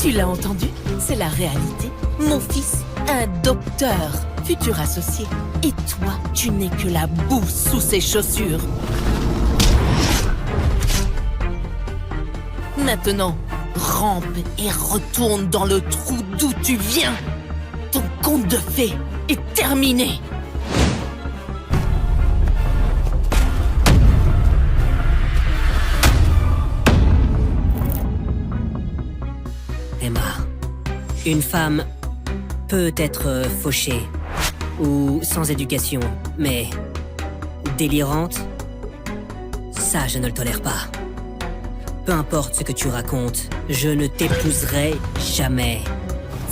Tu l'as entendu? C'est la réalité. Mon fils, un docteur, futur associé. Et toi, tu n'es que la boue sous ses chaussures. Maintenant, rampe et retourne dans le trou d'où tu viens. Ton conte de fées est terminé. Emma, une femme peut être fauchée ou sans éducation, mais délirante, ça je ne le tolère pas. Peu importe ce que tu racontes, je ne t'épouserai jamais.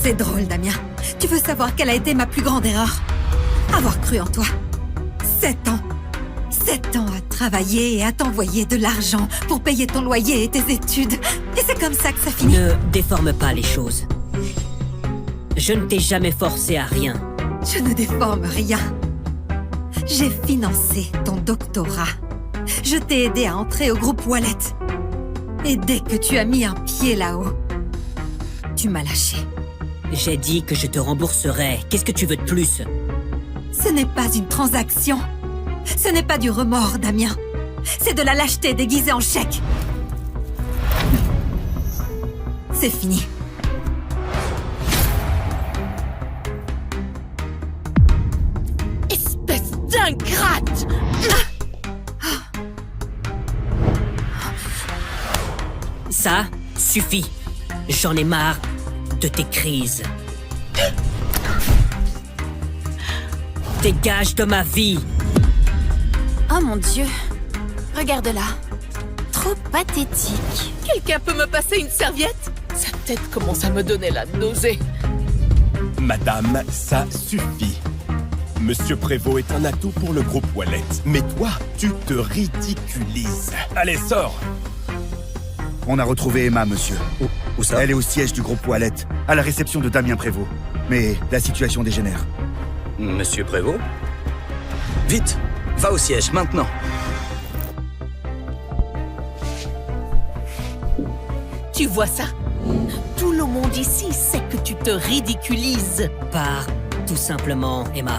C'est drôle, Damien. Tu veux savoir quelle a été ma plus grande erreur? Avoir cru en toi. 7 ans. 7 ans à travailler et à t'envoyer de l'argent pour payer ton loyer et tes études. Et c'est comme ça que ça finit. Ne déforme pas les choses. Je ne t'ai jamais forcé à rien. Je ne déforme rien. J'ai financé ton doctorat. Je t'ai aidé à entrer au groupe Wallet. Et dès que tu as mis un pied là-haut, tu m'as lâché. J'ai dit que je te rembourserai. Qu'est-ce que tu veux de plus? Ce n'est pas une transaction. Ce n'est pas du remords, Damien. C'est de la lâcheté déguisée en chèque. C'est fini. Espèce d'ingrate! Ça suffit. J'en ai marre de tes crises. Dégage de ma vie. Oh mon Dieu. Regarde-la. Trop pathétique. Quelqu'un peut me passer une serviette? Sa tête commence à me donner la nausée. Madame, ça suffit. Monsieur Prévost est un atout pour le groupe Wallet. Mais toi, tu te ridiculises. Allez, sors! On a retrouvé Emma, monsieur. Où ça? Elle est au siège du groupe Wallet, à la réception de Damien Prévost. Mais la situation dégénère. Monsieur Prévost? Vite! Va au siège, maintenant! Tu vois ça? Tout le monde ici sait que tu te ridiculises. Pars, tout simplement, Emma.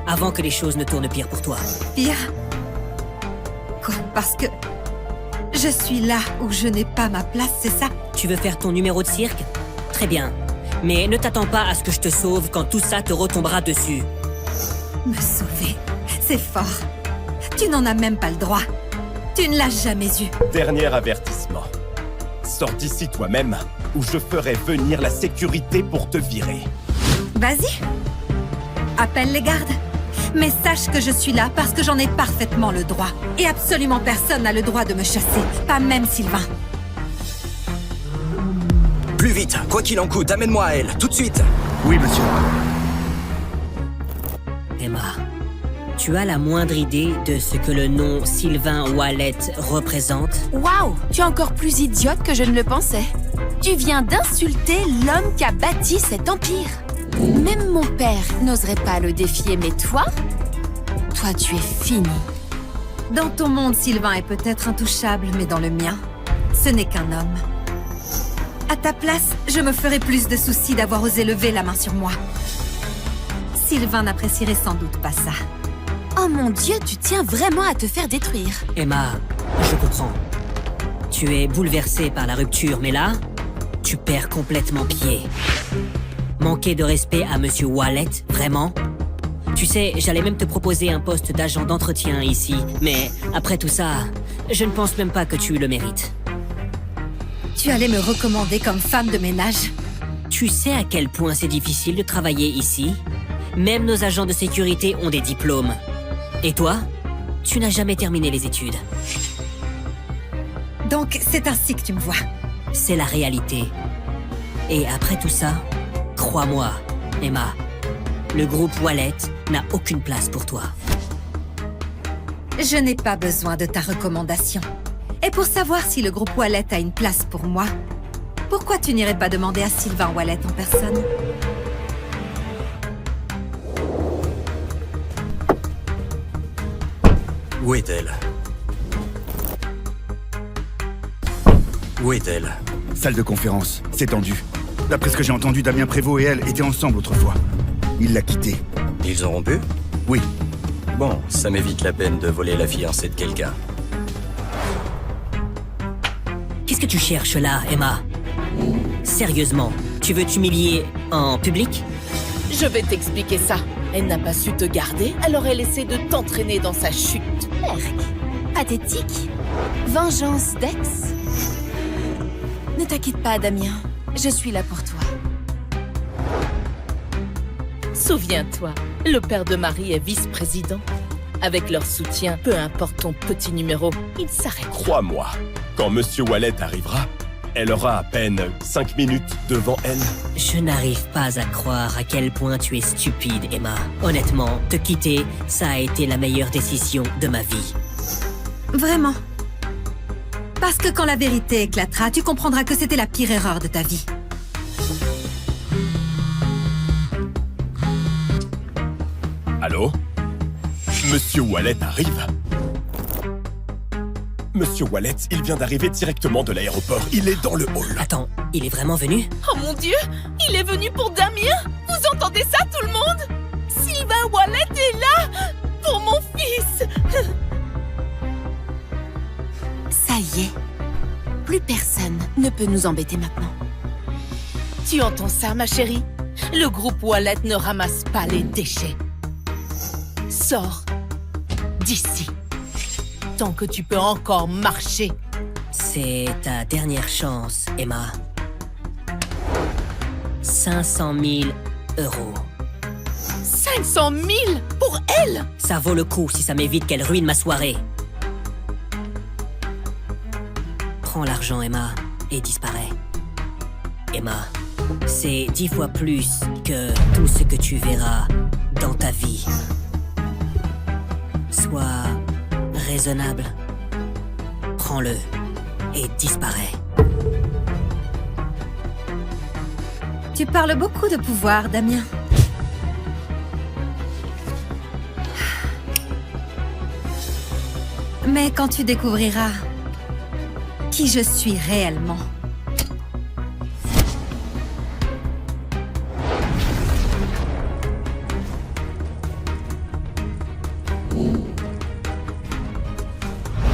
Avant que les choses ne tournent pire pour toi. Pire? Quoi? Parce que je suis là où je n'ai pas ma place, c'est ça? Tu veux faire ton numéro de cirque? Très bien. Mais ne t'attends pas à ce que je te sauve quand tout ça te retombera dessus. Me sauver, c'est fort. Tu n'en as même pas le droit. Tu ne l'as jamais eu. Dernier avertissement. Sors d'ici toi-même, ou je ferai venir la sécurité pour te virer. Vas-y. Appelle les gardes. Mais sache que je suis là parce que j'en ai parfaitement le droit. Et absolument personne n'a le droit de me chasser. Pas même Sylvain. Plus vite, quoi qu'il en coûte, amène-moi à elle, tout de suite! Oui, monsieur. Emma, tu as la moindre idée de ce que le nom Sylvain Wallet représente? Waouh! Tu es encore plus idiote que je ne le pensais. Tu viens d'insulter l'homme qui a bâti cet empire. Même mon père n'oserait pas le défier, mais toi tu es fini. Dans ton monde, Sylvain est peut-être intouchable, mais dans le mien, ce n'est qu'un homme. À ta place, je me ferais plus de soucis d'avoir osé lever la main sur moi. Sylvain n'apprécierait sans doute pas ça. Oh mon Dieu, tu tiens vraiment à te faire détruire. Emma, je comprends. Tu es bouleversée par la rupture, mais là, tu perds complètement pied. Manquer de respect à Monsieur Wallet, vraiment? Tu sais, j'allais même te proposer un poste d'agent d'entretien ici, mais après tout ça, je ne pense même pas que tu le mérites. Tu allais me recommander comme femme de ménage? Tu sais à quel point c'est difficile de travailler ici? Même nos agents de sécurité ont des diplômes. Et toi? Tu n'as jamais terminé les études. Donc, c'est ainsi que tu me vois. C'est la réalité. Et après tout ça, crois-moi, Emma, le groupe Wallet n'a aucune place pour toi. Je n'ai pas besoin de ta recommandation. Et pour savoir si le groupe Wallet a une place pour moi, pourquoi tu n'irais pas demander à Sylvain Wallet en personne? Où est-elle? Où est-elle? Salle de conférence, c'est tendu. D'après ce que j'ai entendu, Damien Prévost et elle étaient ensemble autrefois. Il l'a quittée. Ils ont rompu? Oui. Bon, ça m'évite la peine de voler la fiancée de quelqu'un. Qu'est-ce que tu cherches là, Emma? Sérieusement, tu veux t'humilier en public? Je vais t'expliquer ça. Elle n'a pas su te garder, alors elle essaie de t'entraîner dans sa chute. Pathétique. Vengeance d'ex. Ne t'inquiète pas, Damien. Je suis là pour toi. Souviens-toi, le père de Marie est vice-président. Avec leur soutien, peu importe ton petit numéro, il s'arrête. Crois-moi, quand Monsieur Wallet arrivera, elle aura à peine 5 minutes devant elle. Je n'arrive pas à croire à quel point tu es stupide, Emma. Honnêtement, te quitter, ça a été la meilleure décision de ma vie. Vraiment. Parce que quand la vérité éclatera, tu comprendras que c'était la pire erreur de ta vie. Allô? Monsieur Wallet arrive? Monsieur Wallet, il vient d'arriver directement de l'aéroport. Il est dans le hall. Attends, il est vraiment venu? Oh mon Dieu, il est venu pour Damien. Vous entendez ça, tout le monde? Sylvain Wallet est là pour mon fils. Ça y est. Plus personne ne peut nous embêter maintenant. Tu entends ça, ma chérie? Le groupe Wallet ne ramasse pas les déchets. Sors d'ici. Tant que tu peux encore marcher. C'est ta dernière chance, Emma. 500 000 euros. 500 000 pour elle? Ça vaut le coup si ça m'évite qu'elle ruine ma soirée. Prends l'argent, Emma, et disparais. Emma, c'est 10 fois plus que tout ce que tu verras dans ta vie. Sois raisonnable. Prends-le et disparais. Tu parles beaucoup de pouvoir, Damien. Mais quand tu découvriras qui je suis réellement,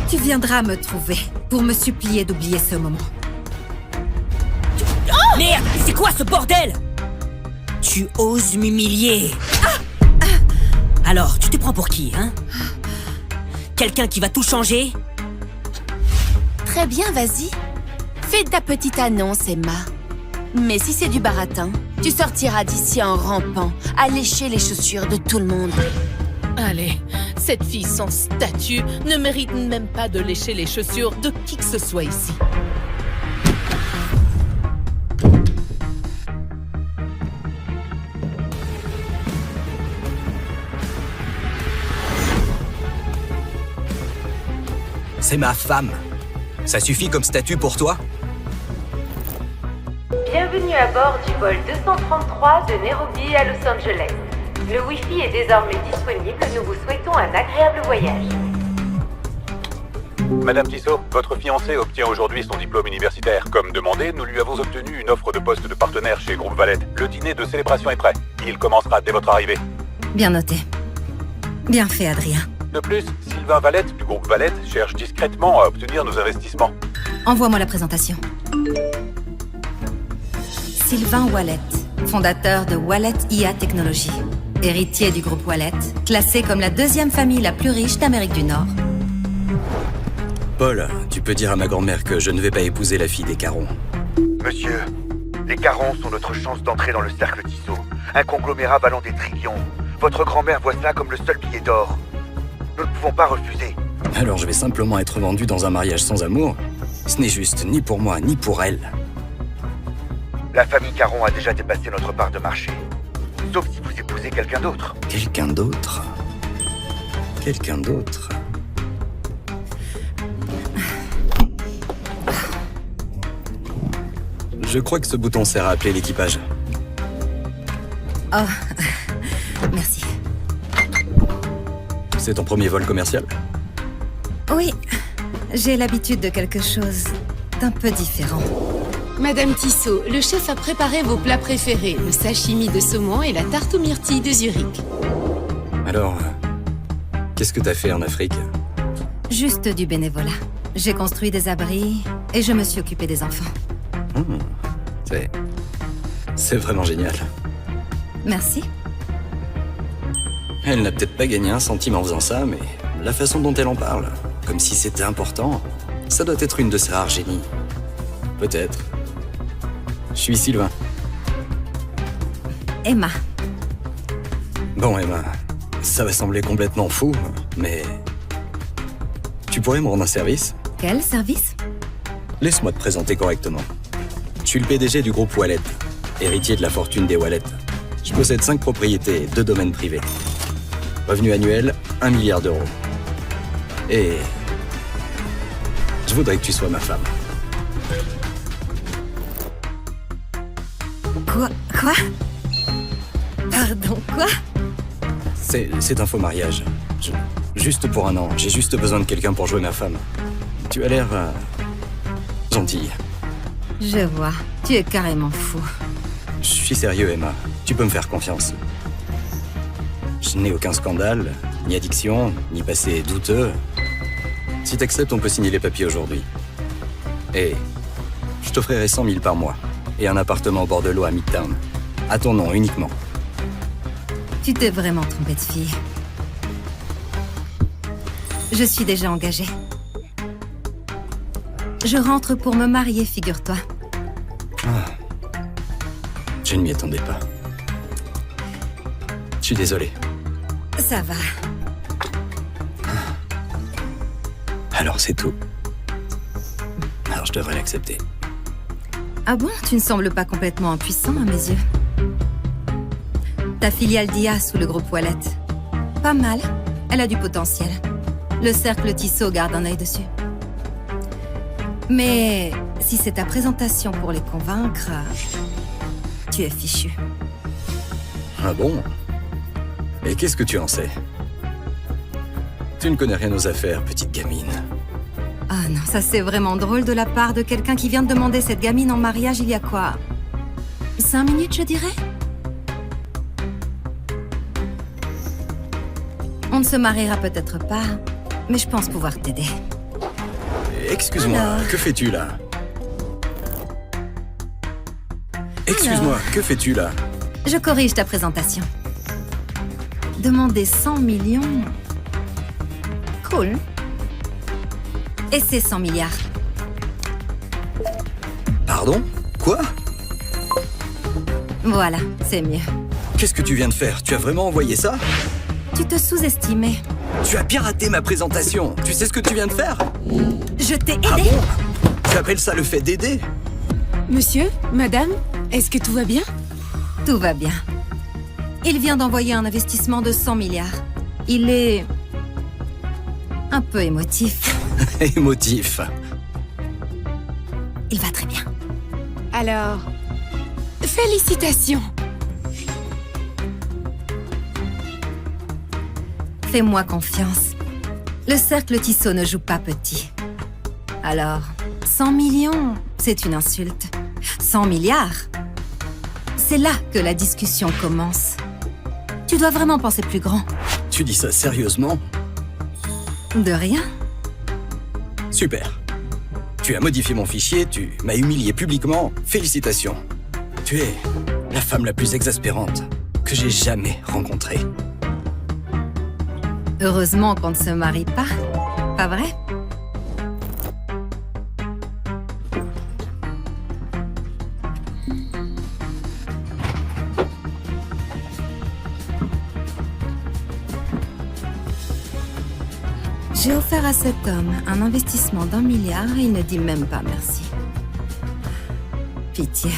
tu viendras me trouver pour me supplier d'oublier ce moment. Merde, c'est quoi ce bordel? Tu oses m'humilier. Alors, tu te prends pour qui, hein? Quelqu'un qui va tout changer? Très bien, vas-y. Fais ta petite annonce, Emma. Mais si c'est du baratin, tu sortiras d'ici en rampant, à lécher les chaussures de tout le monde. Allez, cette fille sans statut ne mérite même pas de lécher les chaussures de qui que ce soit ici. C'est ma femme. Ça suffit comme statut pour toi? Bienvenue à bord du vol 233 de Nairobi à Los Angeles. Le Wi-Fi est désormais disponible. Nous vous souhaitons un agréable voyage. Madame Tissot, votre fiancé obtient aujourd'hui son diplôme universitaire. Comme demandé, nous lui avons obtenu une offre de poste de partenaire chez Groupe Valette. Le dîner de célébration est prêt. Il commencera dès votre arrivée. Bien noté. Bien fait, Adrien. De plus, Sylvain Valette du Groupe Valette cherche discrètement à obtenir nos investissements. Envoie-moi la présentation. Sylvain Wallet, fondateur de Wallet IA Technologies. Héritier du groupe Wallet, classé comme la deuxième famille la plus riche d'Amérique du Nord. Paul, tu peux dire à ma grand-mère que je ne vais pas épouser la fille des Caron. Monsieur, les Carons sont notre chance d'entrer dans le cercle Tissot. Un conglomérat valant des trillions. Votre grand-mère voit cela comme le seul billet d'or. Nous ne pouvons pas refuser. Alors je vais simplement être vendu dans un mariage sans amour? Ce n'est juste ni pour moi ni pour elle. La famille Caron a déjà dépassé notre part de marché. Sauf si vous épousez quelqu'un d'autre. Quelqu'un d'autre? Quelqu'un d'autre? Je crois que ce bouton sert à appeler l'équipage. Oh, merci. C'est ton premier vol commercial? Oui, j'ai l'habitude de quelque chose d'un peu différent. Madame Tissot, le chef a préparé vos plats préférés, le sashimi de saumon et la tarte aux myrtilles de Zurich. Alors, qu'est-ce que t'as fait en Afrique? Juste du bénévolat. J'ai construit des abris et je me suis occupée des enfants. C'est vraiment génial. Merci. Elle n'a peut-être pas gagné un centime en faisant ça, mais la façon dont elle en parle, comme si c'était important, ça doit être une de ses rares génies. Peut-être. Je suis Sylvain. Emma. Bon, Emma, ça va sembler complètement fou, mais... Tu pourrais me rendre un service? Quel service? Laisse-moi te présenter correctement. Je suis le PDG du groupe Wallet, héritier de la fortune des Wallet. Je possède 5 propriétés et 2 domaines privés. Revenu annuel, 1 milliard d'euros. Et... je voudrais que tu sois ma femme. Quoi? Pardon, quoi? C'est un faux mariage. Juste pour un an, j'ai juste besoin de quelqu'un pour jouer ma femme. Tu as l'air... gentille. Je vois, tu es carrément fou. Je suis sérieux, Emma. Tu peux me faire confiance. Je n'ai aucun scandale, ni addiction, ni passé douteux. Si t'acceptes, on peut signer les papiers aujourd'hui. Et je t'offrirai 100 000 par mois. Et un appartement au bord de l'eau à Midtown. À ton nom uniquement. Tu t'es vraiment trompée de fille. Je suis déjà engagée. Je rentre pour me marier, figure-toi. Je ne m'y attendais pas. Je suis désolé. Ça va. Alors c'est tout. Alors je devrais l'accepter. Ah bon? Tu ne sembles pas complètement impuissant à mes yeux. Ta filiale d'IA sous le groupe Wallet. Pas mal. Elle a du potentiel. Le cercle Tissot garde un œil dessus. Mais si c'est ta présentation pour les convaincre, tu es fichu. Ah bon? Et qu'est-ce que tu en sais? Tu ne connais rien aux affaires, petite gamine. Ah non, ça c'est vraiment drôle de la part de quelqu'un qui vient de demander cette gamine en mariage il y a quoi? 5 minutes, je dirais? On ne se mariera peut-être pas, mais je pense pouvoir t'aider. Excuse-moi, Alors... que fais-tu là? Excuse-moi, que fais-tu là? Je corrige ta présentation. Demander 100 millions... Cool. Et c'est 100 milliards. Pardon? Quoi? Voilà, c'est mieux. Qu'est-ce que tu viens de faire? Tu as vraiment envoyé ça? Tu te sous-estimais. Tu as piraté ma présentation. Tu sais ce que tu viens de faire? Je t'ai aidé. Ah bon? Tu appelles ça le fait d'aider? Monsieur? Madame? Est-ce que tout va bien? Tout va bien. Il vient d'envoyer un investissement de 100 milliards. Il est... un peu émotif. Émotif. Il va très bien. Alors... félicitations! Fais-moi confiance. Le cercle Tissot ne joue pas petit. Alors, 100 millions, c'est une insulte. 100 milliards, c'est là que la discussion commence. Tu dois vraiment penser plus grand. Tu dis ça sérieusement? De rien. Super. Tu as modifié mon fichier, tu m'as humilié publiquement. Félicitations. Tu es la femme la plus exaspérante que j'ai jamais rencontrée. Heureusement qu'on ne se marie pas, pas vrai? J'ai offert à cet homme un investissement d'1 milliard et il ne dit même pas merci. Pitié.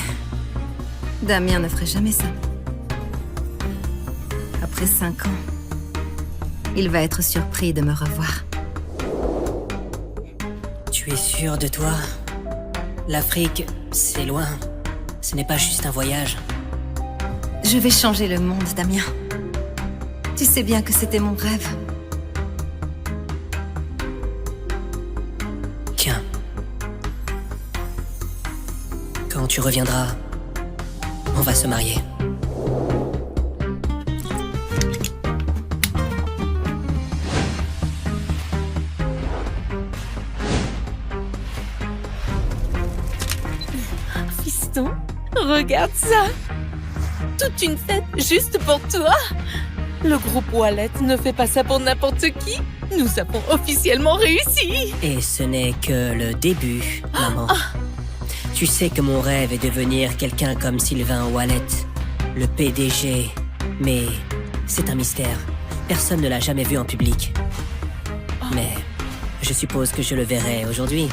Damien ne ferait jamais ça. Après 5 ans, il va être surpris de me revoir. Tu es sûr de toi? L'Afrique, c'est loin. Ce n'est pas juste un voyage. Je vais changer le monde, Damien. Tu sais bien que c'était mon rêve. Tiens. Quand tu reviendras, on va se marier. Fiston, regarde ça. Toute une fête juste pour toi. Le groupe Wallet ne fait pas ça pour n'importe qui. Nous avons officiellement réussi. Et ce n'est que le début, maman. Tu sais que mon rêve est de devenir quelqu'un comme Sylvain Wallet, le PDG. Mais c'est un mystère. Personne ne l'a jamais vu en public. Mais je suppose que je le verrai aujourd'hui.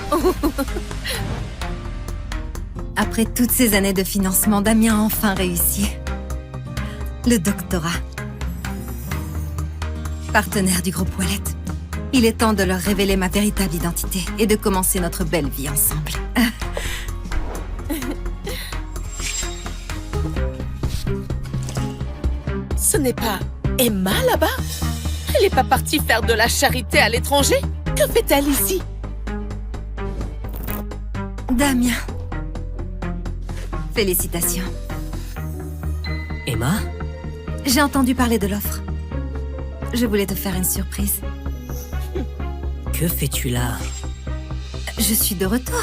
Après toutes ces années de financement, Damien a enfin réussi. Le doctorat. Partenaire du groupe Wallet. Il est temps de leur révéler ma véritable identité et de commencer notre belle vie ensemble. Ce n'est pas Emma là-bas? Elle n'est pas partie faire de la charité à l'étranger? Que fait-elle ici? Damien. Félicitations. Emma? J'ai entendu parler de l'offre. Je voulais te faire une surprise. Que fais-tu là? Je suis de retour.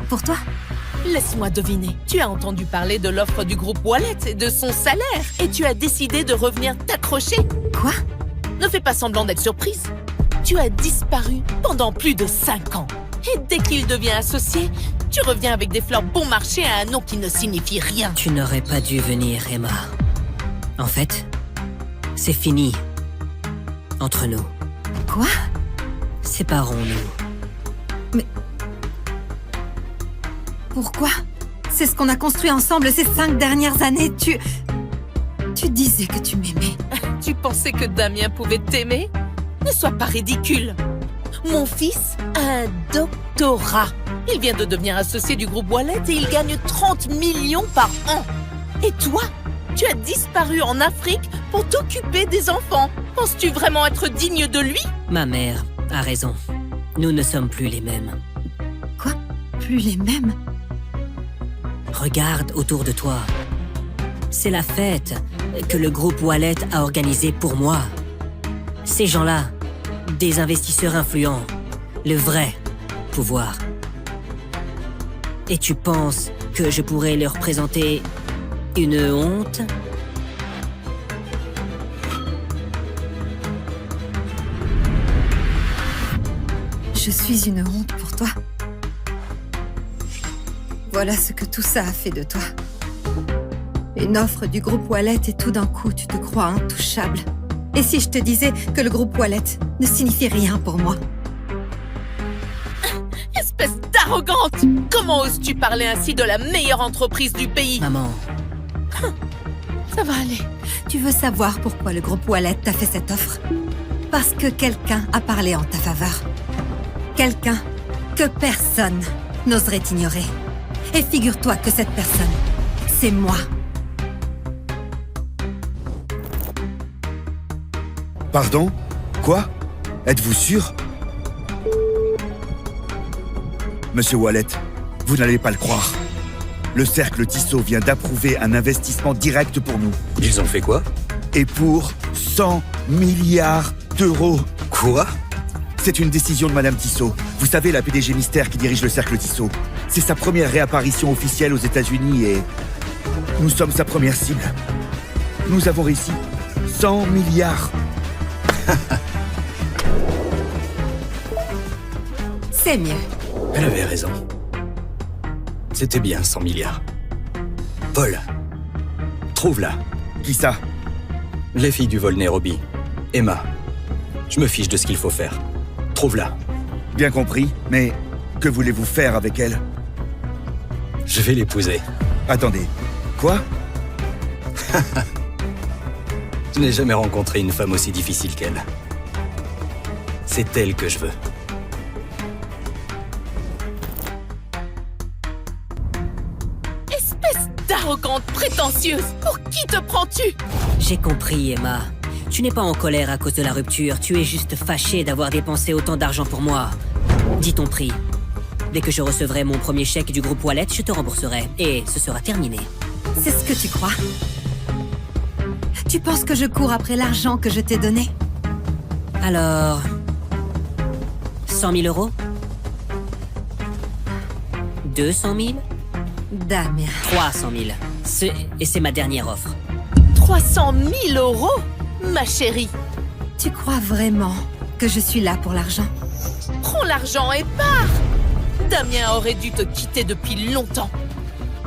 Pour toi? Laisse-moi deviner. Tu as entendu parler de l'offre du groupe Wallet et de son salaire. Et tu as décidé de revenir t'accrocher. Quoi? Ne fais pas semblant d'être surprise. Tu as disparu pendant plus de 5 ans. Et dès qu'il devient associé, tu reviens avec des fleurs bon marché à un nom qui ne signifie rien. Tu n'aurais pas dû venir, Emma. En fait, c'est fini. Entre nous. Quoi? Séparons-nous. Mais... Pourquoi? C'est ce qu'on a construit ensemble ces 5 dernières années. Tu disais que tu m'aimais. Tu pensais que Damien pouvait t'aimer? Ne sois pas ridicule. Mon fils a un doctorat. Il vient de devenir associé du groupe Wallet et il gagne 30 millions par an. Et toi, tu as disparu en Afrique pour t'occuper des enfants. Penses-tu vraiment être digne de lui? Ma mère a raison. Nous ne sommes plus les mêmes. Quoi? Plus les mêmes? Regarde autour de toi. C'est la fête que le groupe Wallet a organisée pour moi. Ces gens-là, des investisseurs influents, le vrai pouvoir. Et tu penses que je pourrais leur présenter une honte? Je suis une honte pour toi. Voilà ce que tout ça a fait de toi. Une offre du groupe Wallet et tout d'un coup, tu te crois intouchable. Et si je te disais que le groupe Wallet ne signifie rien pour moi? Espèce d'arrogante! Comment oses-tu parler ainsi de la meilleure entreprise du pays? Maman. Ça va aller. Tu veux savoir pourquoi le groupe Wallet t'a fait cette offre? Parce que quelqu'un a parlé en ta faveur. Quelqu'un que personne n'oserait ignorer. Et figure-toi que cette personne, c'est moi. Pardon? Quoi? Êtes-vous sûr? Monsieur Wallet, vous n'allez pas le croire. Le cercle Tissot vient d'approuver un investissement direct pour nous. Ils ont fait quoi? Et pour 100 milliards d'euros. Quoi? C'est une décision de Madame Tissot. Vous savez, la PDG mystère qui dirige le cercle Tissot. C'est sa première réapparition officielle aux États-Unis et nous sommes sa première cible. Nous avons réussi 100 milliards. C'est mieux. Elle avait raison. C'était bien 100 milliards. Paul, trouve-la. Qui ça? Les filles du vol Nairobi. Emma. Je me fiche de ce qu'il faut faire. Trouve-la. Bien compris, mais que voulez-vous faire avec elle? Je vais l'épouser. Attendez, quoi? Je n'ai jamais rencontré une femme aussi difficile qu'elle. C'est elle que je veux. Espèce d'arrogante prétentieuse! Pour qui te prends-tu? J'ai compris, Emma. Tu n'es pas en colère à cause de la rupture, tu es juste fâchée d'avoir dépensé autant d'argent pour moi. Dis ton prix. Dès que je recevrai mon premier chèque du groupe Wallet, je te rembourserai. Et ce sera terminé. C'est ce que tu crois? Tu penses que je cours après l'argent que je t'ai donné? Alors... 100 000 euros? 200 000? Damien. 300 000. Et c'est ma dernière offre. 300 000 euros, ma chérie. Tu crois vraiment que je suis là pour l'argent? Prends l'argent et pars. Damien aurait dû te quitter depuis longtemps.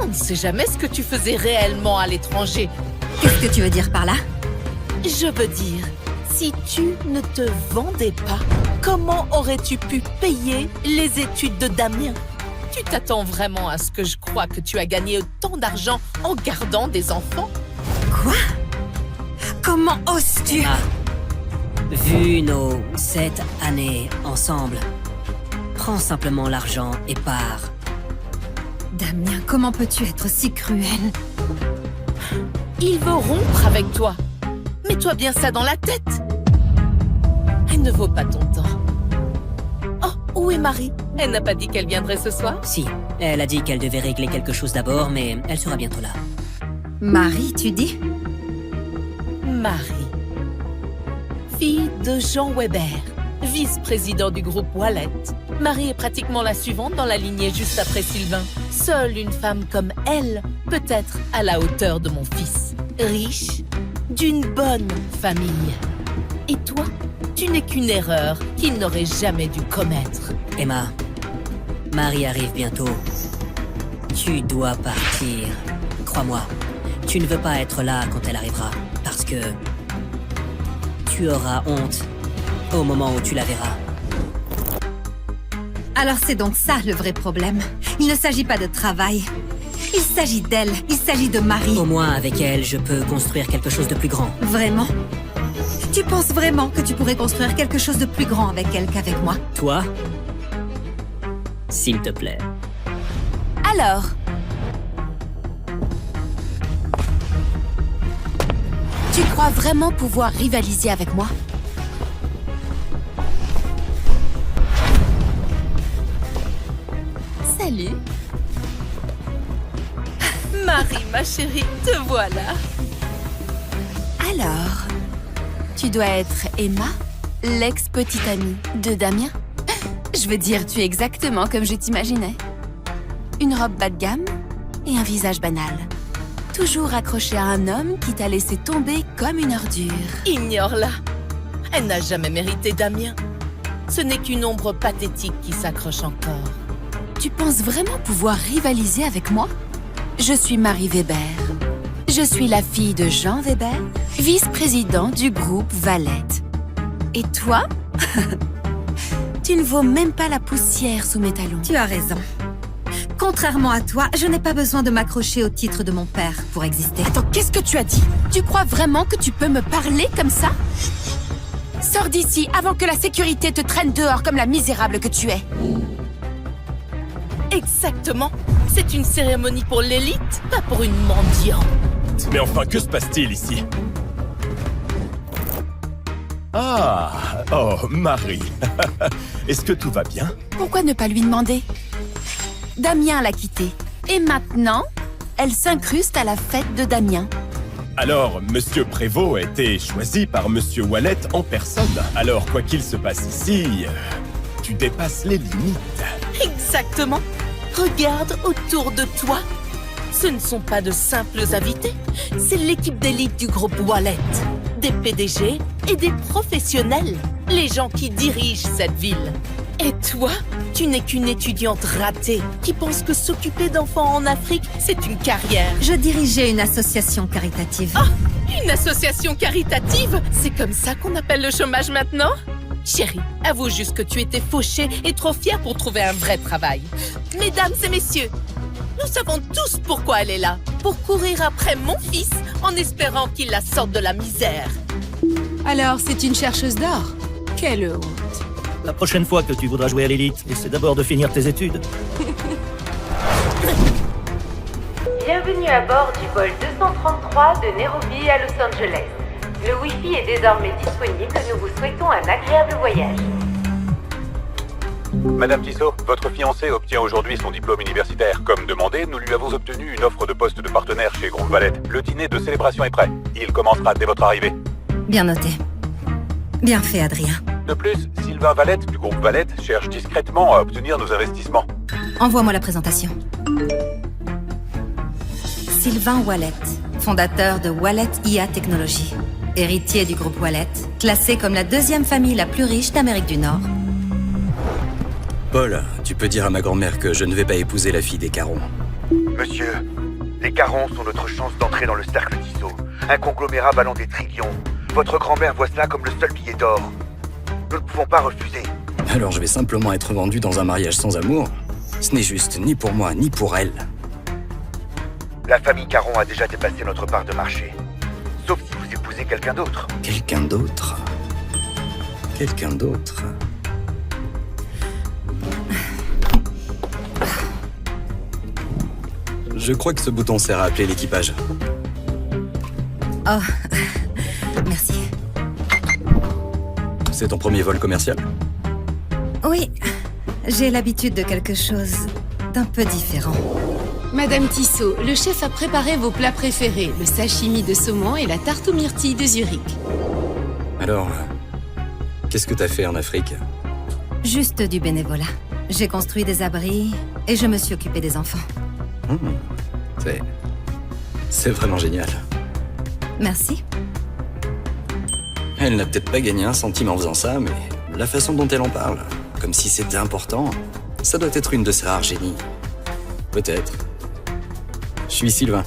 On ne sait jamais ce que tu faisais réellement à l'étranger. Qu'est-ce que tu veux dire par là? Je veux dire, si tu ne te vendais pas, comment aurais-tu pu payer les études de Damien? Tu t'attends vraiment à ce que je croie que tu as gagné autant d'argent en gardant des enfants? Quoi? Comment oses-tu? Emma, vu nos 7 années ensemble, prends simplement l'argent et pars. Damien, comment peux-tu être si cruel? Il veut rompre avec toi. Mets-toi bien ça dans la tête. Elle ne vaut pas ton temps. Oh, où est Marie? Elle n'a pas dit qu'elle viendrait ce soir? Si, elle a dit qu'elle devait régler quelque chose d'abord, mais elle sera bientôt là. Marie, tu dis? Marie. Fille de Jean Weber, vice-président du groupe Wallet. Marie est pratiquement la suivante dans la lignée juste après Sylvain. Seule une femme comme elle peut être à la hauteur de mon fils. Riche, d'une bonne famille. Et toi, tu n'es qu'une erreur qu'il n'aurait jamais dû commettre. Emma, Marie arrive bientôt. Tu dois partir. Crois-moi, tu ne veux pas être là quand elle arrivera, parce que tu auras honte au moment où tu la verras. Alors c'est donc ça le vrai problème. Il ne s'agit pas de travail. Il s'agit d'elle. Il s'agit de Marie. Au moins, avec elle, je peux construire quelque chose de plus grand. Vraiment? Tu penses vraiment que tu pourrais construire quelque chose de plus grand avec elle qu'avec moi? Toi? S'il te plaît. Alors, tu crois vraiment pouvoir rivaliser avec moi? Salut. Marie, ma chérie, te voilà. Alors, tu dois être Emma, l'ex-petite amie de Damien? Je veux dire, tu es exactement comme je t'imaginais. Une robe bas de gamme et un visage banal. Toujours accrochée à un homme qui t'a laissé tomber comme une ordure. Ignore-la. Elle n'a jamais mérité Damien. Ce n'est qu'une ombre pathétique qui s'accroche encore. Tu penses vraiment pouvoir rivaliser avec moi? Je suis Marie Weber. Je suis la fille de Jean Weber, vice-président du groupe Wallet. Et toi? Tu ne vaux même pas la poussière sous mes talons. Tu as raison. Contrairement à toi, je n'ai pas besoin de m'accrocher au titre de mon père pour exister. Attends, qu'est-ce que tu as dit? Tu crois vraiment que tu peux me parler comme ça? Sors d'ici avant que la sécurité te traîne dehors comme la misérable que tu es. Exactement. C'est une cérémonie pour l'élite, pas pour une mendiante. Mais enfin, que se passe-t-il ici? Ah, oh, Marie. Est-ce que tout va bien? Pourquoi ne pas lui demander? Damien l'a quittée. Et maintenant, elle s'incruste à la fête de Damien. Alors, Monsieur Prévost a été choisi par Monsieur Wallet en personne. Alors, quoi qu'il se passe ici, tu dépasses les limites. Exactement. Regarde autour de toi. Ce ne sont pas de simples invités. C'est l'équipe d'élite du groupe Wallet. Des PDG et des professionnels. Les gens qui dirigent cette ville. Et toi, tu n'es qu'une étudiante ratée qui pense que s'occuper d'enfants en Afrique, c'est une carrière. Je dirigeais une association caritative. Ah, une association caritative? C'est comme ça qu'on appelle le chômage maintenant? Chérie, avoue juste que tu étais fauchée et trop fière pour trouver un vrai travail. Mesdames et messieurs, nous savons tous pourquoi elle est là. Pour courir après mon fils en espérant qu'il la sorte de la misère. Alors, c'est une chercheuse d'or? Quelle honte. La prochaine fois que tu voudras jouer à l'élite, essaie d'abord de finir tes études. Bienvenue à bord du vol 233 de Nairobi à Los Angeles. Le Wi-Fi est désormais disponible, nous vous souhaitons un agréable voyage. Madame Tissot, votre fiancé obtient aujourd'hui son diplôme universitaire. Comme demandé, nous lui avons obtenu une offre de poste de partenaire chez Groupe Valette. Le dîner de célébration est prêt. Il commencera dès votre arrivée. Bien noté. Bien fait, Adrien. De plus, Sylvain Valette du groupe Valette cherche discrètement à obtenir nos investissements. Envoie-moi la présentation. Sylvain Wallet, fondateur de Wallet IA Technologies. Héritier du groupe Wallet, classé comme la deuxième famille la plus riche d'Amérique du Nord. Paul, tu peux dire à ma grand-mère que je ne vais pas épouser la fille des Caron. Monsieur, les Carons sont notre chance d'entrer dans le cercle Tissot. Un conglomérat valant des trillions. Votre grand-mère voit cela comme le seul billet d'or. Nous ne pouvons pas refuser. Alors je vais simplement être vendu dans un mariage sans amour? Ce n'est juste ni pour moi, ni pour elle. La famille Caron a déjà dépassé notre part de marché. Sauf si vous épousez quelqu'un d'autre. Quelqu'un d'autre? Quelqu'un d'autre? Je crois que ce bouton sert à appeler l'équipage. Oh, merci. C'est ton premier vol commercial? Oui, j'ai l'habitude de quelque chose d'un peu différent. Madame Tissot, le chef a préparé vos plats préférés, le sashimi de saumon et la tarte aux myrtilles de Zurich. Alors, qu'est-ce que t'as fait en Afrique? Juste du bénévolat. J'ai construit des abris et je me suis occupée des enfants. C'est vraiment génial. Merci. Elle n'a peut-être pas gagné un centime en faisant ça, mais la façon dont elle en parle, comme si c'était important, ça doit être une de ses rares génies. Peut-être. Je suis Sylvain.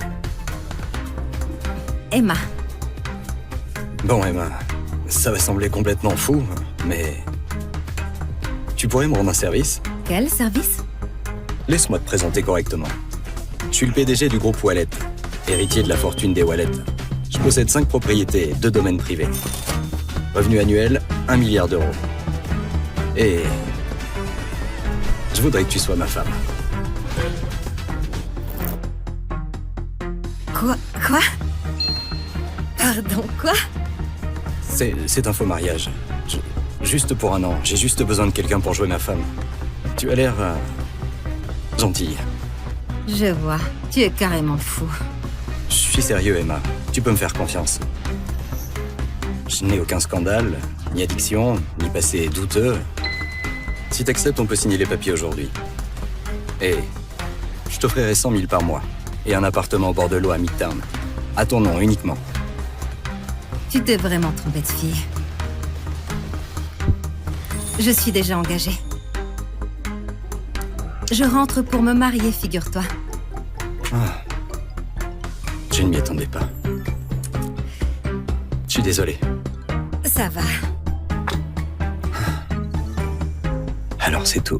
Emma. Bon, Emma, ça va sembler complètement fou, mais... Tu pourrais me rendre un service? Quel service? Laisse-moi te présenter correctement. Je suis le PDG du groupe Wallet, héritier de la fortune des Wallet. Je possède 5 propriétés et 2 domaines privés. Revenu annuel, 1 milliard d'euros. Et... je voudrais que tu sois ma femme. Quoi? Pardon, quoi? C'est un faux mariage. Juste pour un an. J'ai juste besoin de quelqu'un pour jouer ma femme. Tu as l'air... gentille. Je vois. Tu es carrément fou. Je suis sérieux, Emma. Tu peux me faire confiance. Je n'ai aucun scandale, ni addiction, ni passé douteux. Si t'acceptes, on peut signer les papiers aujourd'hui. Et je t'offrirai 100 000 par mois. Et un appartement au bord de l'eau à Midtown. À ton nom uniquement. Tu t'es vraiment trompée de fille. Je suis déjà engagée. Je rentre pour me marier, figure-toi. Ah. Je ne m'y attendais pas. Je suis désolé. Ça va. Alors c'est tout.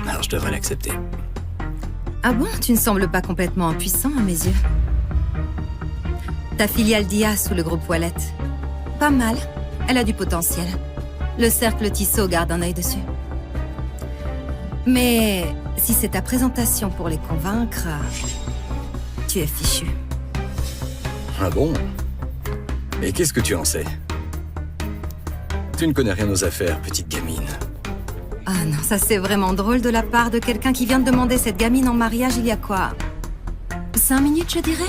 Alors je devrais l'accepter. Ah bon? Tu ne sembles pas complètement impuissant à mes yeux. Ta filiale d'IA sous le groupe Wallet. Pas mal. Elle a du potentiel. Le cercle Tissot garde un œil dessus. Mais si c'est ta présentation pour les convaincre, tu es fichu. Ah bon? Et qu'est-ce que tu en sais? Tu ne connais rien aux affaires, petite gamine. Ah non, ça c'est vraiment drôle de la part de quelqu'un qui vient de demander cette gamine en mariage il y a quoi? 5 minutes, je dirais?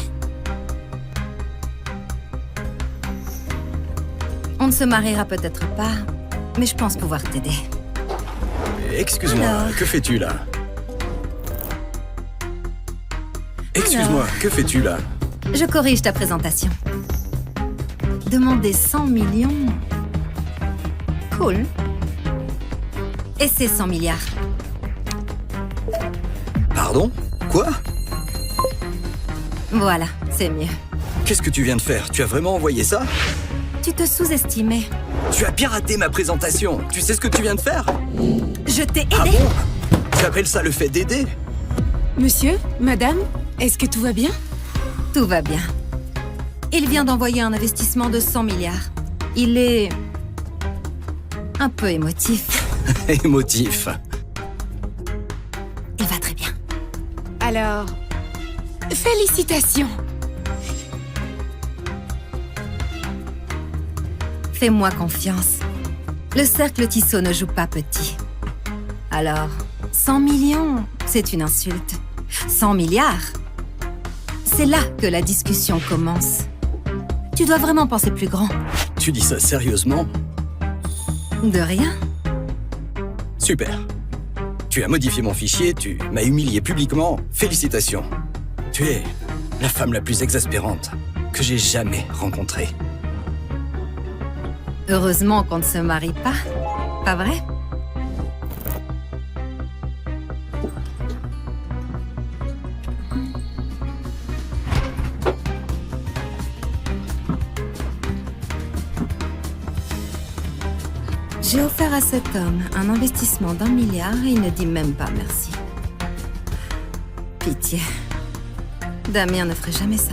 On ne se mariera peut-être pas, mais je pense pouvoir t'aider. Excuse-moi, Alors... que fais-tu là? Excuse-moi, que fais-tu là? Je corrige ta présentation. Demander 100 millions... Cool. Et c'est 100 milliards. Pardon? Quoi? Voilà, c'est mieux. Qu'est-ce que tu viens de faire? Tu as vraiment envoyé ça? Tu te sous-estimais. Tu as piraté ma présentation. Tu sais ce que tu viens de faire? Je t'ai aidé. Ah bon? Tu appelles ça le fait d'aider? Monsieur? Madame? Est-ce que tout va bien? Tout va bien. Il vient d'envoyer un investissement de 100 milliards. Il est... un peu émotif. Émotif. Il va très bien. Alors... félicitations! Fais-moi confiance. Le cercle Tissot ne joue pas petit. Alors, 100 millions, c'est une insulte. 100 milliards, c'est là que la discussion commence. Tu dois vraiment penser plus grand. Tu dis ça sérieusement? De rien. Super. Tu as modifié mon fichier, tu m'as humilié publiquement. Félicitations. Tu es la femme la plus exaspérante que j'ai jamais rencontrée. Heureusement qu'on ne se marie pas vrai? J'ai offert à cet homme un investissement d'1 milliard et il ne dit même pas merci. Pitié. Damien ne ferait jamais ça.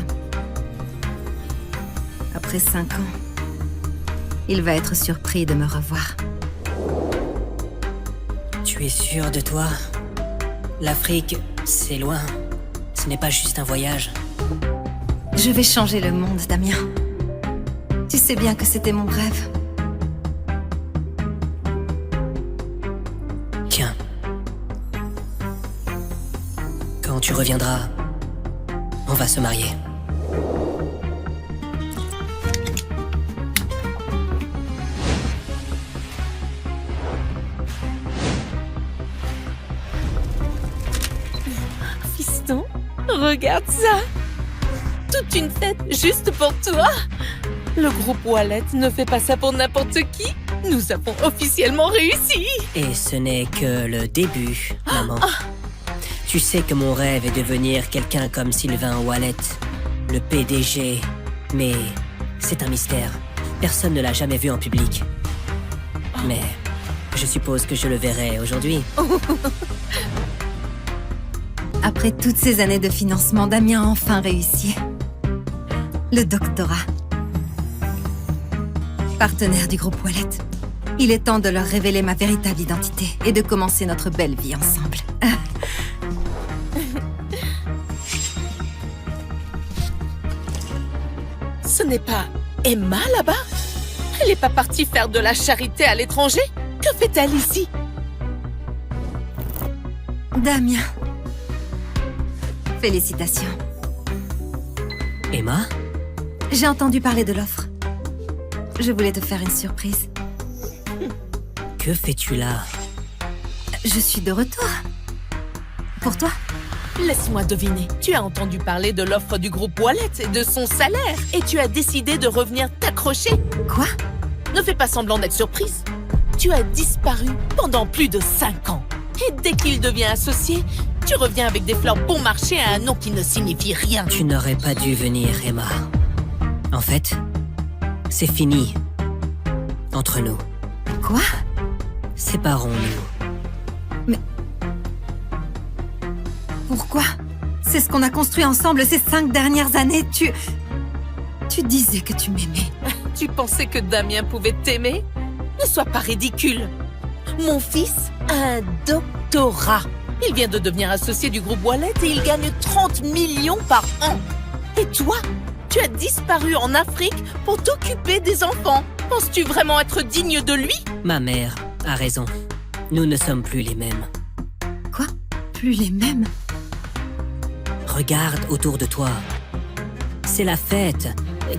Après 5 ans, il va être surpris de me revoir. Tu es sûr de toi? L'Afrique, c'est loin. Ce n'est pas juste un voyage. Je vais changer le monde, Damien. Tu sais bien que c'était mon rêve. Tiens. Quand tu reviendras, on va se marier. Fiston, regarde ça. Toute une fête juste pour toi. Le groupe Wallet ne fait pas ça pour n'importe qui. Nous avons officiellement réussi. Et ce n'est que le début, maman. Tu sais que mon rêve est de devenir quelqu'un comme Sylvain Wallet, le PDG. Mais c'est un mystère. Personne ne l'a jamais vu en public. Mais je suppose que je le verrai aujourd'hui. Après toutes ces années de financement, Damien a enfin réussi. Le doctorat. Partenaire du groupe Wallet. Il est temps de leur révéler ma véritable identité et de commencer notre belle vie ensemble. Ce n'est pas Emma là-bas? Elle n'est pas partie faire de la charité à l'étranger? Que fait-elle ici? Damien. Félicitations. Emma? J'ai entendu parler de l'offre. Je voulais te faire une surprise. Que fais-tu là? Je suis de retour. Pour toi? Laisse-moi deviner. Tu as entendu parler de l'offre du groupe Wallet et de son salaire. Et tu as décidé de revenir t'accrocher. Quoi? Ne fais pas semblant d'être surprise. Tu as disparu pendant plus de 5 ans. Et dès qu'il devient associé, tu reviens avec des fleurs bon marché à un nom qui ne signifie rien. Tu n'aurais pas dû venir, Emma. En fait, c'est fini. Entre nous. Quoi? Séparons-nous. Mais... Pourquoi? C'est ce qu'on a construit ensemble ces 5 dernières années. Tu disais que tu m'aimais. Tu pensais que Damien pouvait t'aimer? Ne sois pas ridicule. Mon fils a un doctorat. Il vient de devenir associé du groupe Wallet et il gagne 30 millions par an. Et toi, tu as disparu en Afrique pour t'occuper des enfants. Penses-tu vraiment être digne de lui? Ma mère a raison. Nous ne sommes plus les mêmes. Quoi? Plus les mêmes? Regarde autour de toi. C'est la fête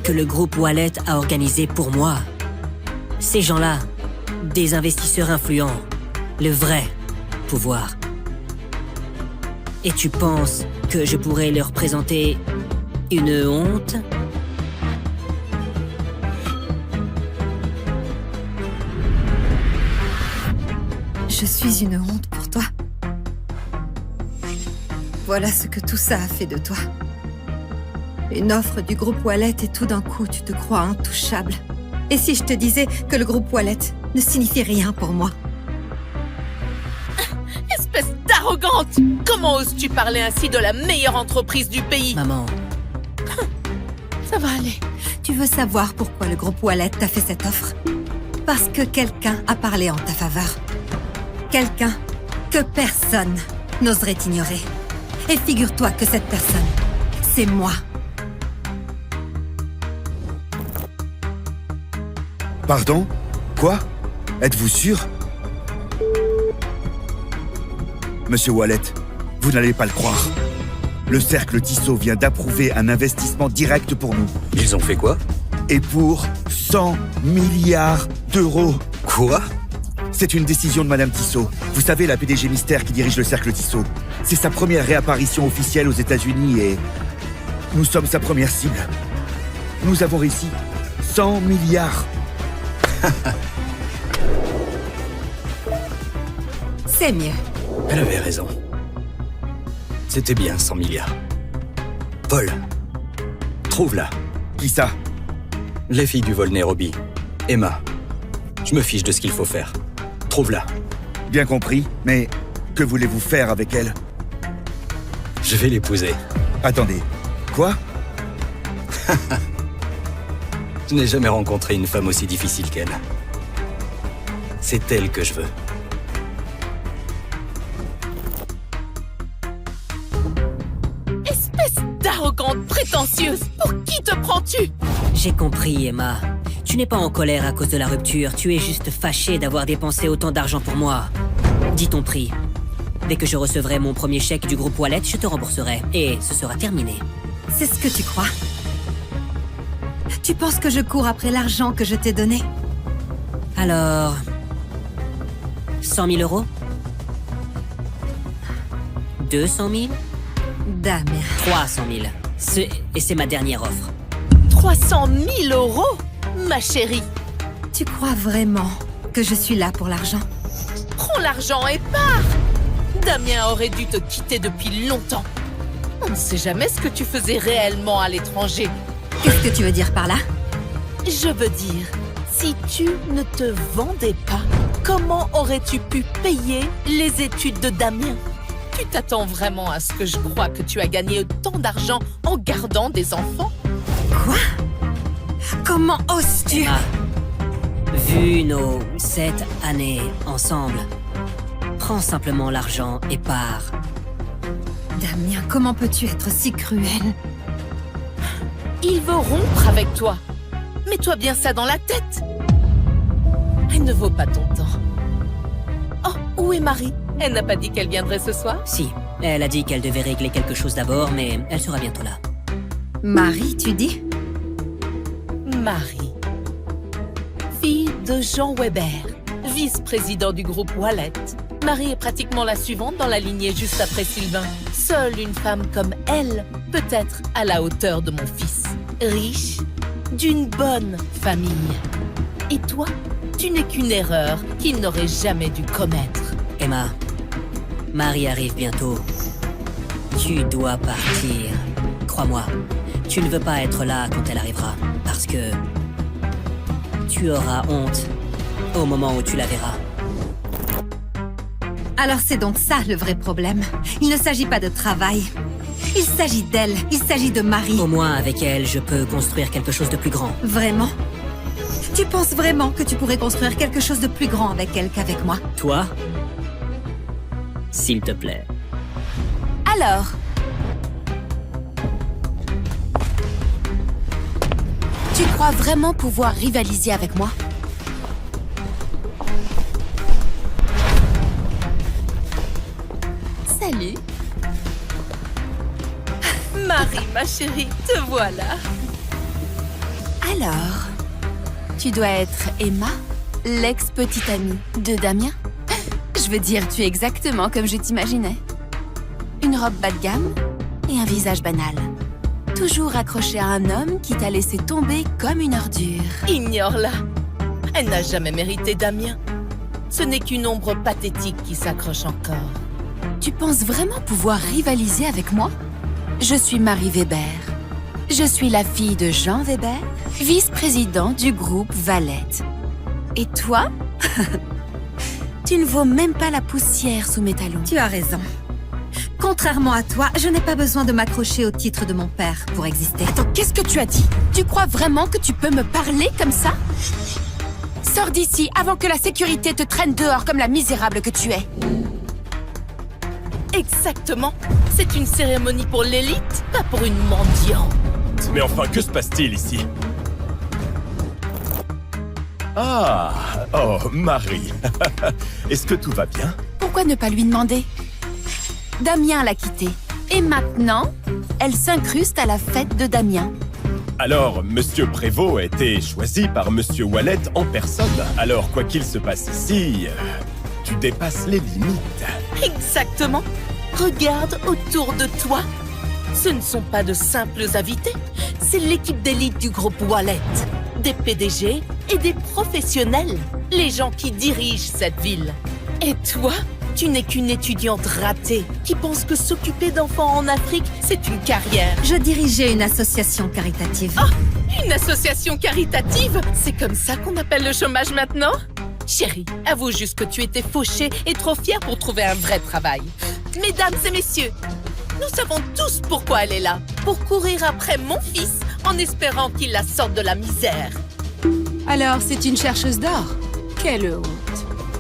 que le groupe Wallet a organisée pour moi. Ces gens-là, des investisseurs influents, le vrai pouvoir. Et tu penses que je pourrais leur présenter une honte? Je suis une honte pour toi. Voilà ce que tout ça a fait de toi. Une offre du groupe Wallet et tout d'un coup, tu te crois intouchable. Et si je te disais que le groupe Wallet ne signifie rien pour moi? Espèce d'arrogante! Comment oses-tu parler ainsi de la meilleure entreprise du pays? Maman. Ça va aller. Tu veux savoir pourquoi le groupe Wallet t'a fait cette offre? Parce que quelqu'un a parlé en ta faveur. Quelqu'un que personne n'oserait ignorer. Et figure-toi que cette personne, c'est moi. Pardon? Quoi? Êtes-vous sûr? Monsieur Wallet, vous n'allez pas le croire. Le cercle Tissot vient d'approuver un investissement direct pour nous. Ils ont fait quoi? Et pour 100 milliards d'euros. Quoi? C'est une décision de Madame Tissot. Vous savez, la PDG mystère qui dirige le cercle Tissot. C'est sa première réapparition officielle aux États-Unis et nous sommes sa première cible. Nous avons réussi 100 milliards. C'est mieux. Elle avait raison. C'était bien 100 milliards. Paul, trouve-la. Qui ça? Les filles du vol Nairobi. Emma. Je me fiche de ce qu'il faut faire. Trouve-la. Bien compris, mais que voulez-vous faire avec elle? Je vais l'épouser. Attendez, quoi? Je n'ai jamais rencontré une femme aussi difficile qu'elle. C'est elle que je veux. Espèce d'arrogante prétentieuse! Pour qui te prends-tu? J'ai compris, Emma. Tu n'es pas en colère à cause de la rupture, tu es juste fâchée d'avoir dépensé autant d'argent pour moi. Dis ton prix. Dès que je recevrai mon premier chèque du groupe Wallet, je te rembourserai. Et ce sera terminé. C'est ce que tu crois. Tu penses que je cours après l'argent que je t'ai donné? Alors... 100 000 euros? 200 000? Damien. 300 000. Et c'est ma dernière offre. 300 000 euros? Ma chérie, Tu crois vraiment que je suis là pour l'argent? prends l'argent et pars! Damien aurait dû te quitter depuis longtemps. On ne sait jamais ce que tu faisais réellement à l'étranger. Qu'est-ce que tu veux dire par là? Je veux dire, si tu ne te vendais pas, comment aurais-tu pu payer les études de Damien? Tu t'attends vraiment à ce que je croie que tu as gagné autant d'argent en gardant des enfants? Quoi? Comment oses-tu? Emma, vu nos 7 années ensemble, prends simplement l'argent et pars. Damien, comment peux-tu être si cruel? Il veut rompre avec toi. Mets-toi bien ça dans la tête. Elle ne vaut pas ton temps. Oh, où est Marie? Elle n'a pas dit qu'elle viendrait ce soir? Si, elle a dit qu'elle devait régler quelque chose d'abord, mais elle sera bientôt là. Marie, tu dis? Marie. Fille de Jean Weber, vice-président du groupe Wallet. Marie est pratiquement la suivante dans la lignée juste après Sylvain. Seule une femme comme elle peut être à la hauteur de mon fils. Riche, d'une bonne famille. Et toi, tu n'es qu'une erreur qu'il n'aurait jamais dû commettre. Emma, Marie arrive bientôt. Tu dois partir. Crois-moi, tu ne veux pas être là quand elle arrivera, parce que tu auras honte au moment où tu la verras. Alors c'est donc ça le vrai problème. Il ne s'agit pas de travail. Il s'agit d'elle. Il s'agit de Marie. Au moins, avec elle, je peux construire quelque chose de plus grand. Vraiment? Tu penses vraiment que tu pourrais construire quelque chose de plus grand avec elle qu'avec moi? Toi? S'il te plaît. Alors, tu crois vraiment pouvoir rivaliser avec moi? Salut. Marie, ma chérie, te voilà. Alors, tu dois être Emma, l'ex-petite amie de Damien? Je veux dire, tu es exactement comme je t'imaginais. Une robe bas de gamme et un visage banal. Toujours accrochée à un homme qui t'a laissé tomber comme une ordure. Ignore-la. Elle n'a jamais mérité Damien. Ce n'est qu'une ombre pathétique qui s'accroche encore. Tu penses vraiment pouvoir rivaliser avec moi? Je suis Marie Weber. Je suis la fille de Jean Weber, vice-président du groupe Wallet. Et toi? Tu ne vaux même pas la poussière sous mes talons. Tu as raison. Contrairement à toi, je n'ai pas besoin de m'accrocher au titre de mon père pour exister. Attends, qu'est-ce que tu as dit? Tu crois vraiment que tu peux me parler comme ça? Sors d'ici avant que la sécurité te traîne dehors comme la misérable que tu es. Exactement. C'est une cérémonie pour l'élite, pas pour une mendiante. Mais enfin, que se passe-t-il ici? Ah, oh, Marie. Est-ce que tout va bien? Pourquoi ne pas lui demander? Damien l'a quittée. Et maintenant, elle s'incruste à la fête de Damien. Alors, Monsieur Prévost a été choisi par Monsieur Wallet en personne. Alors, quoi qu'il se passe ici, tu dépasses les limites. Exactement. Regarde autour de toi. Ce ne sont pas de simples invités. C'est l'équipe d'élite du groupe Wallet. Des PDG et des professionnels. Les gens qui dirigent cette ville. Et toi, tu n'es qu'une étudiante ratée qui pense que s'occuper d'enfants en Afrique, c'est une carrière. Je dirigeais une association caritative. Ah, une association caritative? C'est comme ça qu'on appelle le chômage maintenant? Chérie, avoue juste que tu étais fauchée et trop fière pour trouver un vrai travail. Mesdames et messieurs, nous savons tous pourquoi elle est là. Pour courir après mon fils en espérant qu'il la sorte de la misère. Alors, c'est une chercheuse d'or? Quelle honte.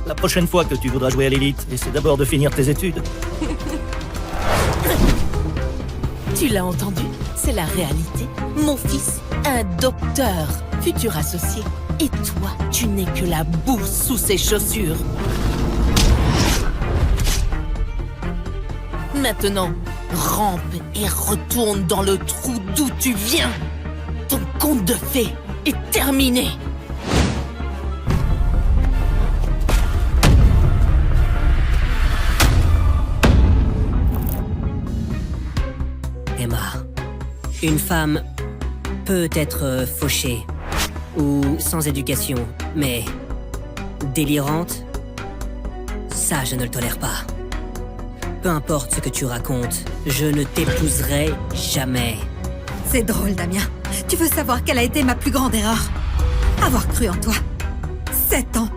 La prochaine fois que tu voudras jouer à l'élite, essaie d'abord de finir tes études. Tu l'as entendu? C'est la réalité. Mon fils, un docteur, futur associé. Et toi, tu n'es que la boue sous ses chaussures. Maintenant, rampe et retourne dans le trou d'où tu viens. Ton conte de fées est terminé. Emma, une femme peut être fauchée ou sans éducation, mais délirante, ça je ne le tolère pas. Peu importe ce que tu racontes, je ne t'épouserai jamais. C'est drôle, Damien. Tu veux savoir quelle a été ma plus grande erreur? Avoir cru en toi. 7 ans.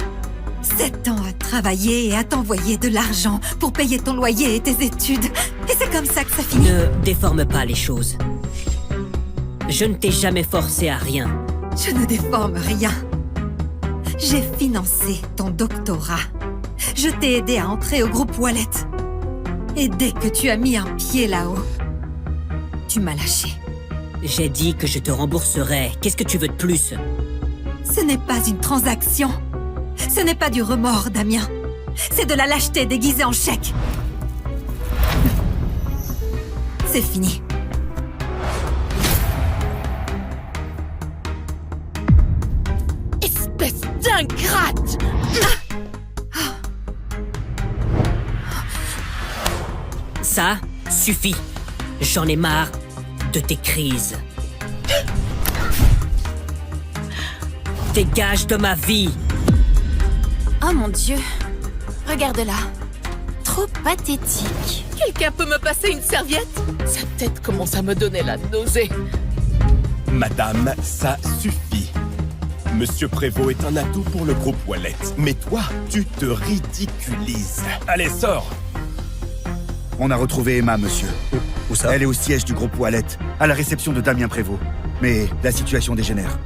7 ans à travailler et à t'envoyer de l'argent pour payer ton loyer et tes études. Et c'est comme ça que ça finit. Ne déforme pas les choses. Je ne t'ai jamais forcé à rien. Je ne déforme rien. J'ai financé ton doctorat. Je t'ai aidé à entrer au groupe Wallet. Et dès que tu as mis un pied là-haut, tu m'as lâché. J'ai dit que je te rembourserais. Qu'est-ce que tu veux de plus? Ce n'est pas une transaction. Ce n'est pas du remords, Damien. C'est de la lâcheté déguisée en chèque. C'est fini. Espèce d'ingrate! Ça suffit. J'en ai marre de tes crises. Dégage de ma vie. Oh mon Dieu. Regarde-la. Trop pathétique. Quelqu'un peut me passer une serviette? Sa tête commence à me donner la nausée. Madame, ça suffit. Monsieur Prévost est un atout pour le groupe Wallet. Mais toi, tu te ridiculises. Allez, sors! On a retrouvé Emma, monsieur. Où ça? Elle est au siège du groupe Wallet, à la réception de Damien Prévost. Mais la situation dégénère.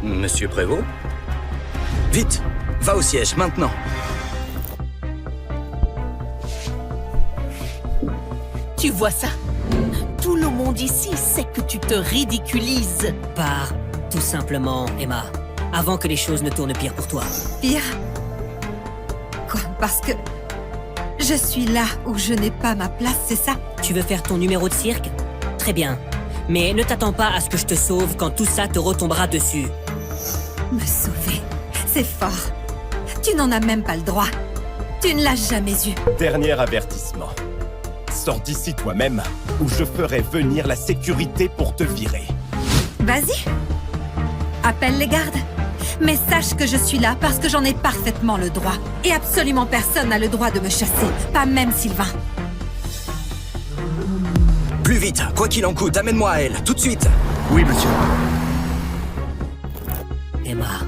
Monsieur Prévost? Vite! Va au siège, maintenant! Tu vois ça? Tout le monde ici sait que tu te ridiculises. Pars, tout simplement, Emma. Avant que les choses ne tournent pire pour toi. Pire? Quoi? Parce que je suis là où je n'ai pas ma place, c'est ça? Tu veux faire ton numéro de cirque? Très bien. Mais ne t'attends pas à ce que je te sauve quand tout ça te retombera dessus. Me sauver? C'est fort. Tu n'en as même pas le droit. Tu ne l'as jamais eu. Dernier avertissement. Sors d'ici toi-même, ou je ferai venir la sécurité pour te virer. Vas-y. Appelle les gardes. Mais sache que je suis là parce que j'en ai parfaitement le droit. Et absolument personne n'a le droit de me chasser. Pas même Sylvain. Plus vite, quoi qu'il en coûte, amène-moi à elle, tout de suite! Oui, monsieur. Emma,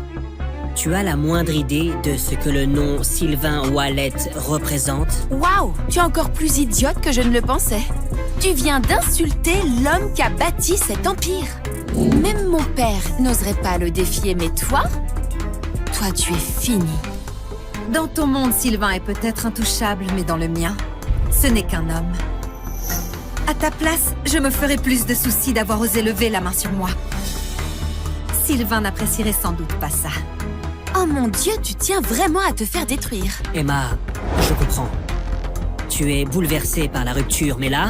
tu as la moindre idée de ce que le nom Sylvain Wallet représente? Waouh! Tu es encore plus idiote que je ne le pensais. Tu viens d'insulter l'homme qui a bâti cet empire. Même mon père n'oserait pas le défier, mais toi tu es fini. Dans ton monde, Sylvain est peut-être intouchable, mais dans le mien, ce n'est qu'un homme. À ta place, je me ferais plus de soucis d'avoir osé lever la main sur moi. Sylvain n'apprécierait sans doute pas ça. Oh mon Dieu, tu tiens vraiment à te faire détruire. Emma, je comprends. Tu es bouleversé par la rupture, mais là,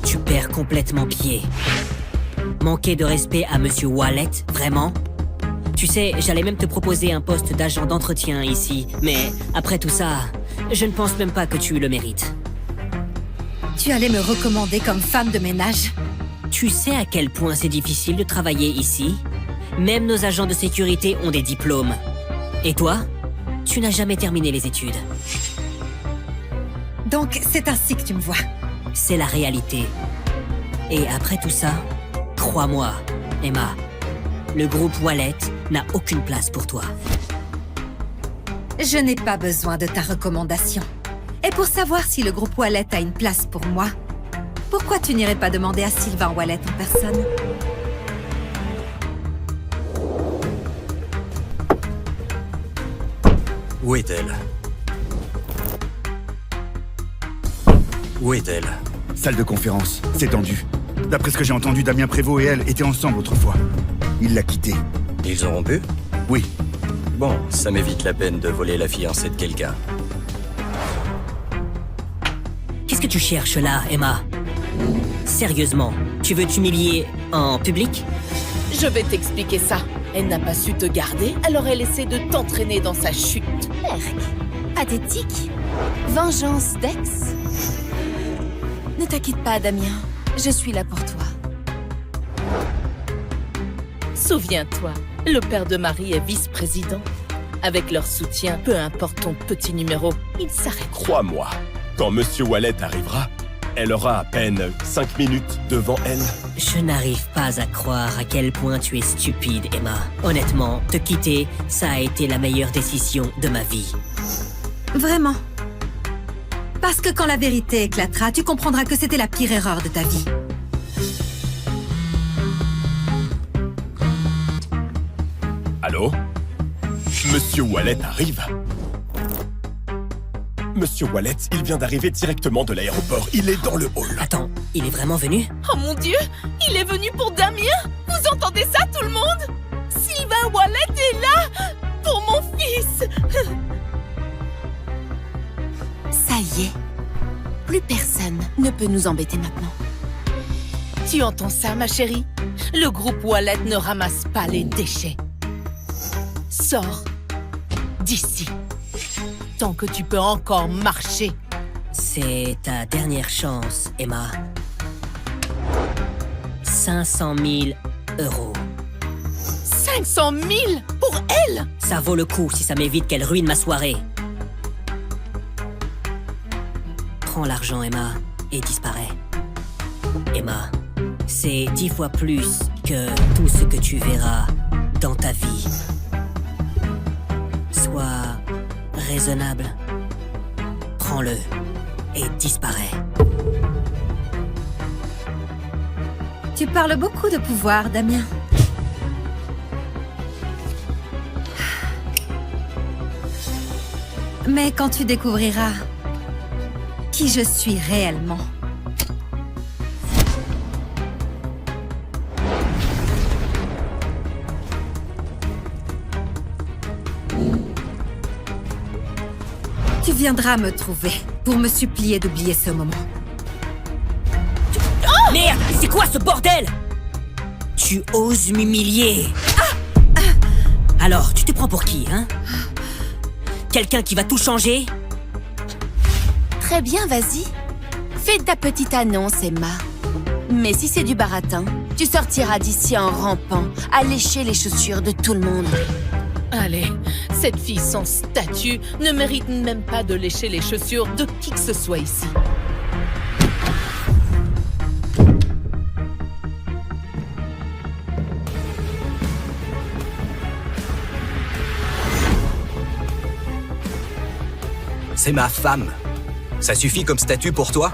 tu perds complètement pied. Manquer de respect à Monsieur Wallet, vraiment? Tu sais, j'allais même te proposer un poste d'agent d'entretien ici, mais après tout ça, je ne pense même pas que tu le mérites. Tu allais me recommander comme femme de ménage? Tu sais à quel point c'est difficile de travailler ici? Même nos agents de sécurité ont des diplômes. Et toi? Tu n'as jamais terminé les études. Donc, c'est ainsi que tu me vois. C'est la réalité. Et après tout ça, crois-moi, Emma, le groupe Wallet n'a aucune place pour toi. Je n'ai pas besoin de ta recommandation. Et pour savoir si le groupe Wallet a une place pour moi, pourquoi tu n'irais pas demander à Sylvain Wallet en personne? Où est-elle? Où est-elle? Salle de conférence, c'est tendu. D'après ce que j'ai entendu, Damien Prévost et elle étaient ensemble autrefois. Il l'a quittée. Ils ont rompu? Oui. Bon, ça m'évite la peine de voler la fiancée de quelqu'un. Qu'est-ce que tu cherches là, Emma? Sérieusement, tu veux t'humilier en public? Je vais t'expliquer ça. Elle n'a pas su te garder, alors elle essaie de t'entraîner dans sa chute. Erk, pathétique. Vengeance d'ex. Ne t'inquiète pas, Damien. Je suis là pour toi. Souviens-toi, le père de Marie est vice-président. Avec leur soutien, peu importe ton petit numéro, il s'arrête. Crois-moi, quand Monsieur Wallet arrivera, elle aura à peine 5 minutes devant elle. Je n'arrive pas à croire à quel point tu es stupide, Emma. Honnêtement, te quitter, ça a été la meilleure décision de ma vie. Vraiment? Parce que quand la vérité éclatera, tu comprendras que c'était la pire erreur de ta vie. Allô? Monsieur Wallet arrive? Monsieur Wallet, il vient d'arriver directement de l'aéroport. Il est dans le hall. Attends, il est vraiment venu? Oh mon Dieu, il est venu pour Damien? Vous entendez ça, tout le monde? Sylvain Wallet est là pour mon fils. Ça y est. Plus personne ne peut nous embêter maintenant. Tu entends ça, ma chérie? Le groupe Wallet ne ramasse pas les déchets. Sors d'ici. Tant que tu peux encore marcher. C'est ta dernière chance, Emma. 500 000 €. 500 000 pour elle? Ça vaut le coup si ça m'évite qu'elle ruine ma soirée. Prends l'argent, Emma, et disparais. Emma, c'est 10 fois plus que tout ce que tu verras dans ta vie. Sois raisonnable. Prends-le et disparais. Tu parles beaucoup de pouvoir, Damien. Mais quand tu découvriras qui je suis réellement... tu viendras me trouver pour me supplier d'oublier ce moment. Oh merde, c'est quoi ce bordel? Tu oses m'humilier. Alors, tu te prends pour qui, hein? Quelqu'un qui va tout changer? Très bien, vas-y. Fais ta petite annonce, Emma. Mais si c'est du baratin, tu sortiras d'ici en rampant, à lécher les chaussures de tout le monde. Allez, cette fille sans statut ne mérite même pas de lécher les chaussures de qui que ce soit ici. C'est ma femme. Ça suffit comme statut pour toi?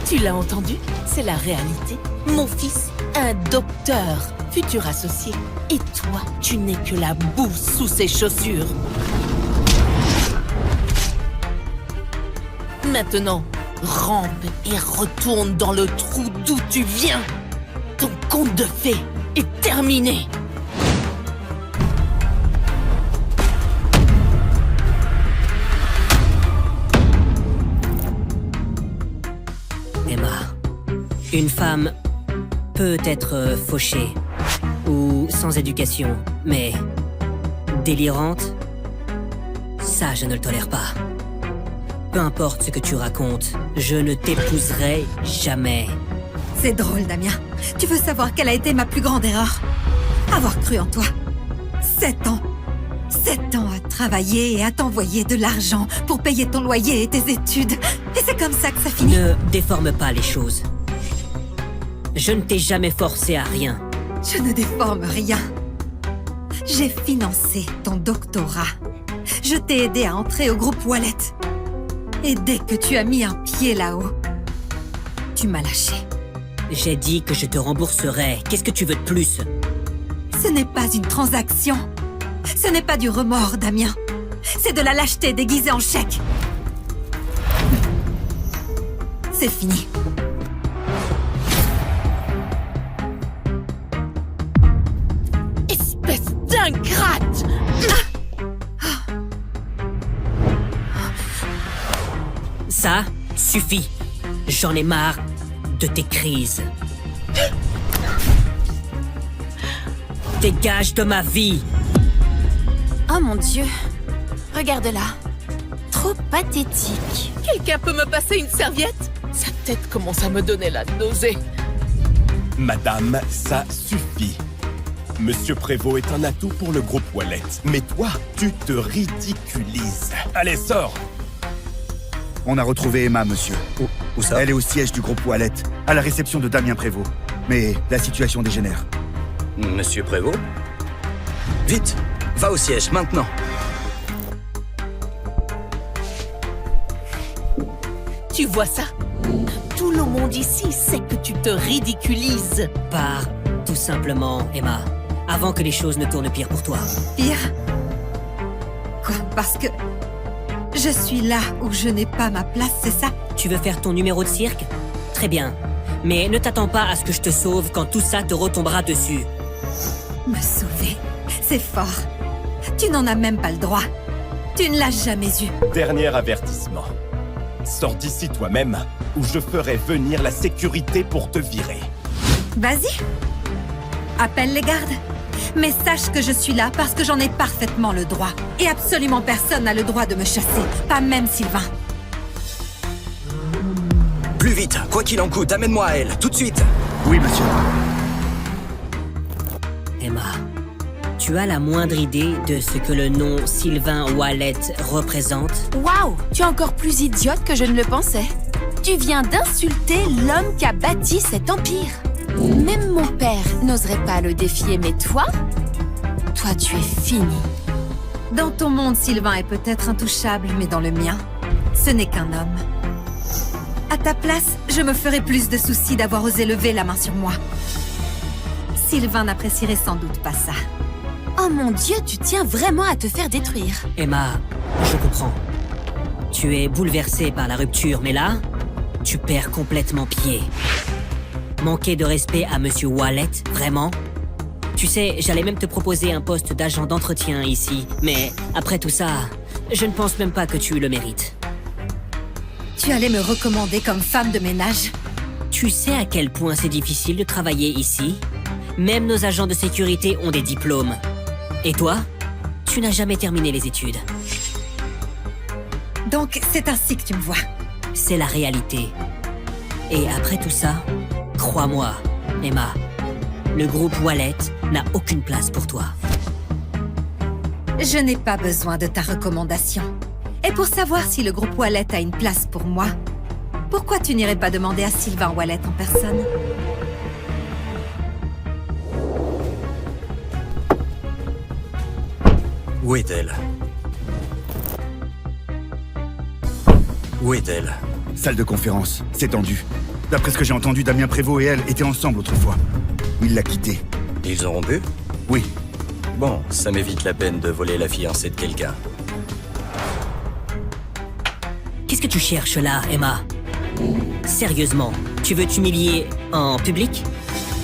Tu l'as entendu? C'est la réalité. Mon fils, un docteur, futur associé. Et toi, tu n'es que la boue sous ses chaussures. Maintenant, rampe et retourne dans le trou d'où tu viens. Ton conte de fées est terminé. Une femme peut être fauchée ou sans éducation, mais délirante, ça je ne le tolère pas. Peu importe ce que tu racontes, je ne t'épouserai jamais. C'est drôle, Damien. Tu veux savoir quelle a été ma plus grande erreur? Avoir cru en toi. 7 ans. 7 ans à travailler et à t'envoyer de l'argent pour payer ton loyer et tes études. Et c'est comme ça que ça finit. Ne déforme pas les choses. Je ne t'ai jamais forcé à rien. Je ne déforme rien. J'ai financé ton doctorat. Je t'ai aidé à entrer au groupe Wallet. Et dès que tu as mis un pied là-haut, tu m'as lâché. J'ai dit que je te rembourserai. Qu'est-ce que tu veux de plus? Ce n'est pas une transaction. Ce n'est pas du remords, Damien. C'est de la lâcheté déguisée en chèque. C'est fini. Espèce d'ingrate! Ça suffit. J'en ai marre de tes crises. Dégage de ma vie! Oh mon Dieu. Regarde-la. Trop pathétique. Quelqu'un peut me passer une serviette? Sa tête commence à me donner la nausée. Madame, ça suffit. Monsieur Prévost est un atout pour le groupe Wallet. Mais toi, tu te ridiculises. Allez, sors! On a retrouvé Emma, monsieur. Où ça? Elle est au siège du groupe Wallet, à la réception de Damien Prévost. Mais la situation dégénère. Monsieur Prévost? Vite! Va au siège, maintenant! Tu vois ça? Tout le monde ici sait que tu te ridiculises. Pars, tout simplement, Emma. Avant que les choses ne tournent pire pour toi. Pire? Quoi? Parce que je suis là où je n'ai pas ma place, c'est ça? Tu veux faire ton numéro de cirque? Très bien. Mais ne t'attends pas à ce que je te sauve quand tout ça te retombera dessus. Me sauver? C'est fort. Tu n'en as même pas le droit. Tu ne l'as jamais eu. Dernier avertissement. Sors d'ici toi-même, ou je ferai venir la sécurité pour te virer. Vas-y. Appelle les gardes. Mais sache que je suis là parce que j'en ai parfaitement le droit. Et absolument personne n'a le droit de me chasser. Pas même Sylvain. Plus vite, quoi qu'il en coûte, amène-moi à elle, tout de suite! Oui, monsieur. Emma, tu as la moindre idée de ce que le nom Sylvain Wallet représente? Waouh! Tu es encore plus idiote que je ne le pensais. Tu viens d'insulter l'homme qui a bâti cet empire. Même mon père n'oserait pas le défier, mais toi tu es fini. Dans ton monde, Sylvain est peut-être intouchable, mais dans le mien, ce n'est qu'un homme. À ta place, je me ferais plus de soucis d'avoir osé lever la main sur moi. Sylvain n'apprécierait sans doute pas ça. Oh mon Dieu, tu tiens vraiment à te faire détruire. Emma, je comprends. Tu es bouleversée par la rupture, mais là, tu perds complètement pied. Manquer de respect à Monsieur Wallet, vraiment? Tu sais, j'allais même te proposer un poste d'agent d'entretien ici, mais après tout ça, je ne pense même pas que tu le mérites. Tu allais me recommander comme femme de ménage? Tu sais à quel point c'est difficile de travailler ici? Même nos agents de sécurité ont des diplômes. Et toi? Tu n'as jamais terminé les études. Donc, c'est ainsi que tu me vois. C'est la réalité. Et après tout ça, crois-moi, Emma, le groupe Wallet n'a aucune place pour toi. Je n'ai pas besoin de ta recommandation. Et pour savoir si le groupe Wallet a une place pour moi, pourquoi tu n'irais pas demander à Sylvain Wallet en personne? Où est-elle? Où est-elle? Salle de conférence, c'est tendu. D'après ce que j'ai entendu, Damien Prévost et elle étaient ensemble autrefois. Il l'a quittée. Ils ont rompu? Oui. Bon, ça m'évite la peine de voler la fiancée de quelqu'un. Qu'est-ce que tu cherches là, Emma? Sérieusement, tu veux t'humilier en public?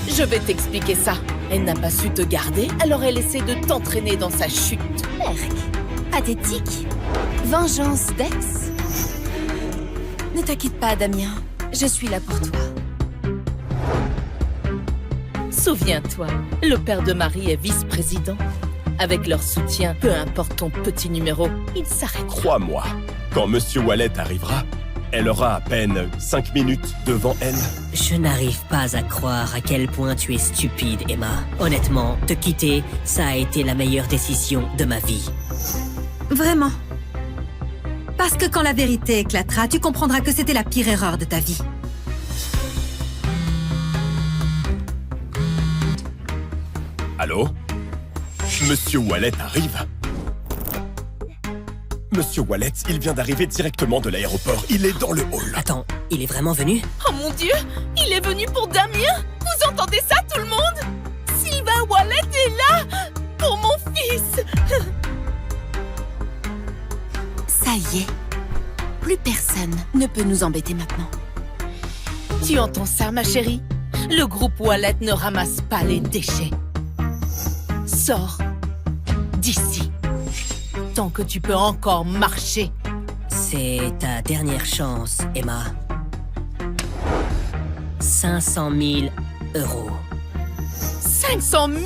Je vais t'expliquer ça. Elle n'a pas su te garder, alors elle essaie de t'entraîner dans sa chute. Merc. Pathétique. Vengeance d'ex. Ne t'inquiète pas, Damien. Je suis là pour toi. Souviens-toi, le père de Marie est vice-président. Avec leur soutien, peu importe ton petit numéro, il s'arrête. Crois-moi, quand Monsieur Wallet arrivera, elle aura à peine 5 minutes devant elle. Je n'arrive pas à croire à quel point tu es stupide, Emma. Honnêtement, te quitter, ça a été la meilleure décision de ma vie. Vraiment. Parce que quand la vérité éclatera, tu comprendras que c'était la pire erreur de ta vie. Allô? Monsieur Wallet arrive? Monsieur Wallet, il vient d'arriver directement de l'aéroport. Il est dans le hall. Attends, il est vraiment venu? Oh mon Dieu, il est venu pour Damien. Vous entendez ça, tout le monde? Sylvain Wallet est là pour mon fils. Ça y est. Plus personne ne peut nous embêter maintenant. Tu entends ça, ma chérie? Le groupe Wallet ne ramasse pas les déchets. Sors d'ici. Tant que tu peux encore marcher. C'est ta dernière chance, Emma. 500 000 €. 500 000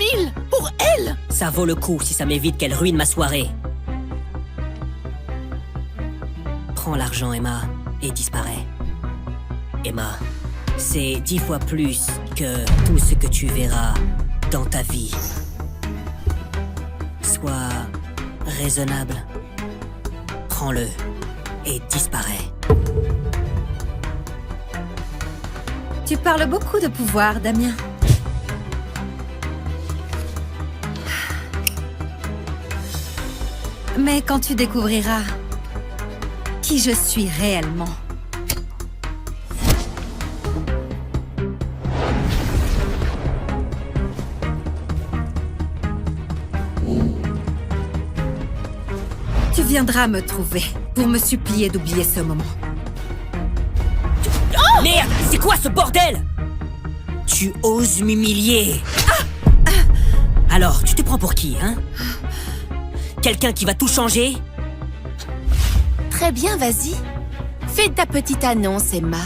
pour elle? Ça vaut le coup si ça m'évite qu'elle ruine ma soirée. Prends l'argent, Emma, et disparais. Emma, c'est 10 fois plus que tout ce que tu verras dans ta vie. Sois raisonnable. Prends-le et disparais. Tu parles beaucoup de pouvoir, Damien. Mais quand tu découvriras qui je suis réellement, tu viendras me trouver pour me supplier d'oublier ce moment. Oh merde, c'est quoi ce bordel? Tu oses m'humilier. Alors, tu te prends pour qui, hein? Quelqu'un qui va tout changer? Très bien, vas-y. Fais ta petite annonce, Emma.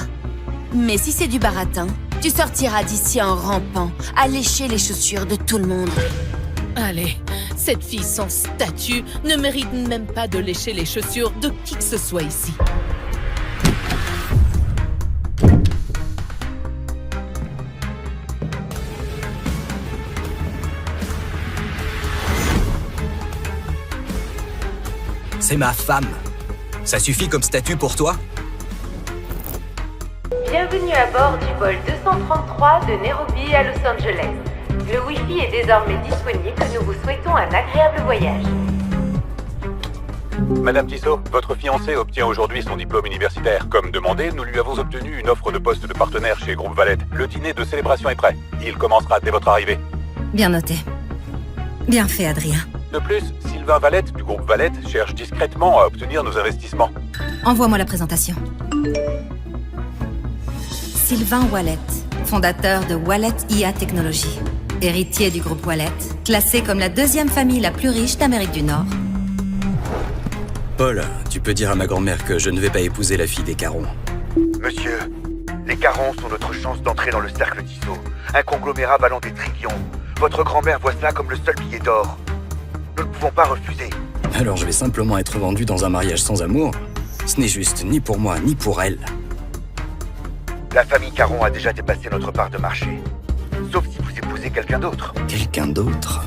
Mais si c'est du baratin, tu sortiras d'ici en rampant, à lécher les chaussures de tout le monde. Allez, cette fille sans statut ne mérite même pas de lécher les chaussures de qui que ce soit ici. C'est ma femme. Ça suffit comme statut pour toi? Bienvenue à bord du vol 233 de Nairobi à Los Angeles. Le Wi-Fi est désormais disponible. Nous vous souhaitons un agréable voyage. Madame Tissot, votre fiancé obtient aujourd'hui son diplôme universitaire. Comme demandé, nous lui avons obtenu une offre de poste de partenaire chez Groupe Valette. Le dîner de célébration est prêt. Il commencera dès votre arrivée. Bien noté. Bien fait, Adrien. De plus, Sylvain Valette du groupe Valette cherche discrètement à obtenir nos investissements. Envoie-moi la présentation. Sylvain Wallet, fondateur de Wallet IA Technologies. Héritier du groupe Wallet, classé comme la deuxième famille la plus riche d'Amérique du Nord. Paul, tu peux dire à ma grand-mère que je ne vais pas épouser la fille des Caron. Monsieur, les Carons sont notre chance d'entrer dans le cercle Tissot. Un conglomérat valant des trillions. Votre grand-mère voit cela comme le seul billet d'or. Nous ne pouvons pas refuser. Alors je vais simplement être vendu dans un mariage sans amour? Ce n'est juste ni pour moi, ni pour elle. La famille Caron a déjà dépassé notre part de marché. Sauf si vous épousez quelqu'un d'autre. Quelqu'un d'autre?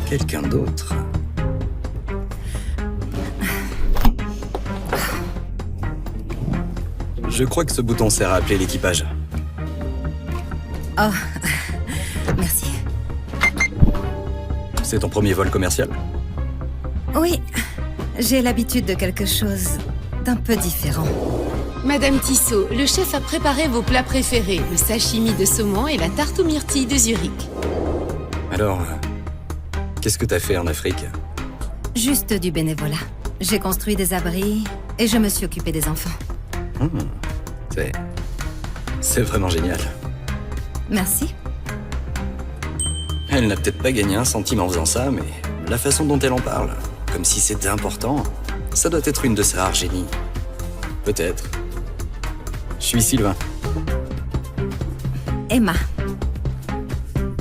Quelqu'un d'autre? Je crois que ce bouton sert à appeler l'équipage. Oh, merci. C'est ton premier vol commercial? Oui, j'ai l'habitude de quelque chose d'un peu différent. Madame Tissot, le chef a préparé vos plats préférés, le sashimi de saumon et la tarte aux myrtilles de Zurich. Alors, qu'est-ce que t'as fait en Afrique? Juste du bénévolat. J'ai construit des abris et je me suis occupée des enfants. C'est vraiment génial. Merci. Elle n'a peut-être pas gagné un centime en faisant ça, mais la façon dont elle en parle, comme si c'était important, ça doit être une de ses rares génies. Peut-être. Je suis Sylvain. Emma.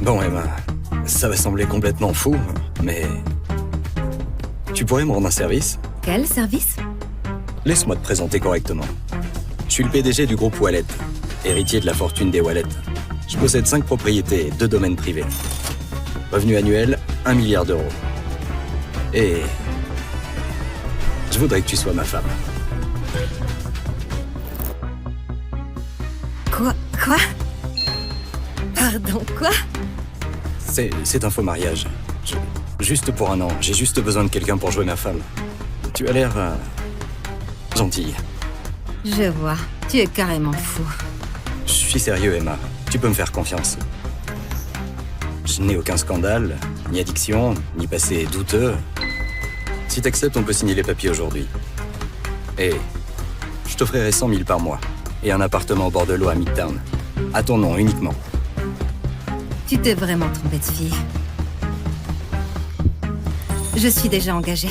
Bon, Emma, ça va sembler complètement fou, mais... Tu pourrais me rendre un service? Quel service? Laisse-moi te présenter correctement. Je suis le PDG du groupe Wallet, héritier de la fortune des Wallet. Je possède 5 propriétés et 2 domaines privés. Revenu annuel, 1 milliard d'euros. Et... je voudrais que tu sois ma femme. Quoi? Pardon, quoi? C'est un faux mariage. Juste pour un an, j'ai juste besoin de quelqu'un pour jouer ma femme. Tu as l'air... gentille. Je vois, tu es carrément fou. Je suis sérieux, Emma. Tu peux me faire confiance. Je n'ai aucun scandale, ni addiction, ni passé douteux. Si t'acceptes, on peut signer les papiers aujourd'hui. Et je t'offrirai 100 000 par mois. Et un appartement au bord de l'eau à Midtown. À ton nom uniquement. Tu t'es vraiment trompé de fille. Je suis déjà engagée.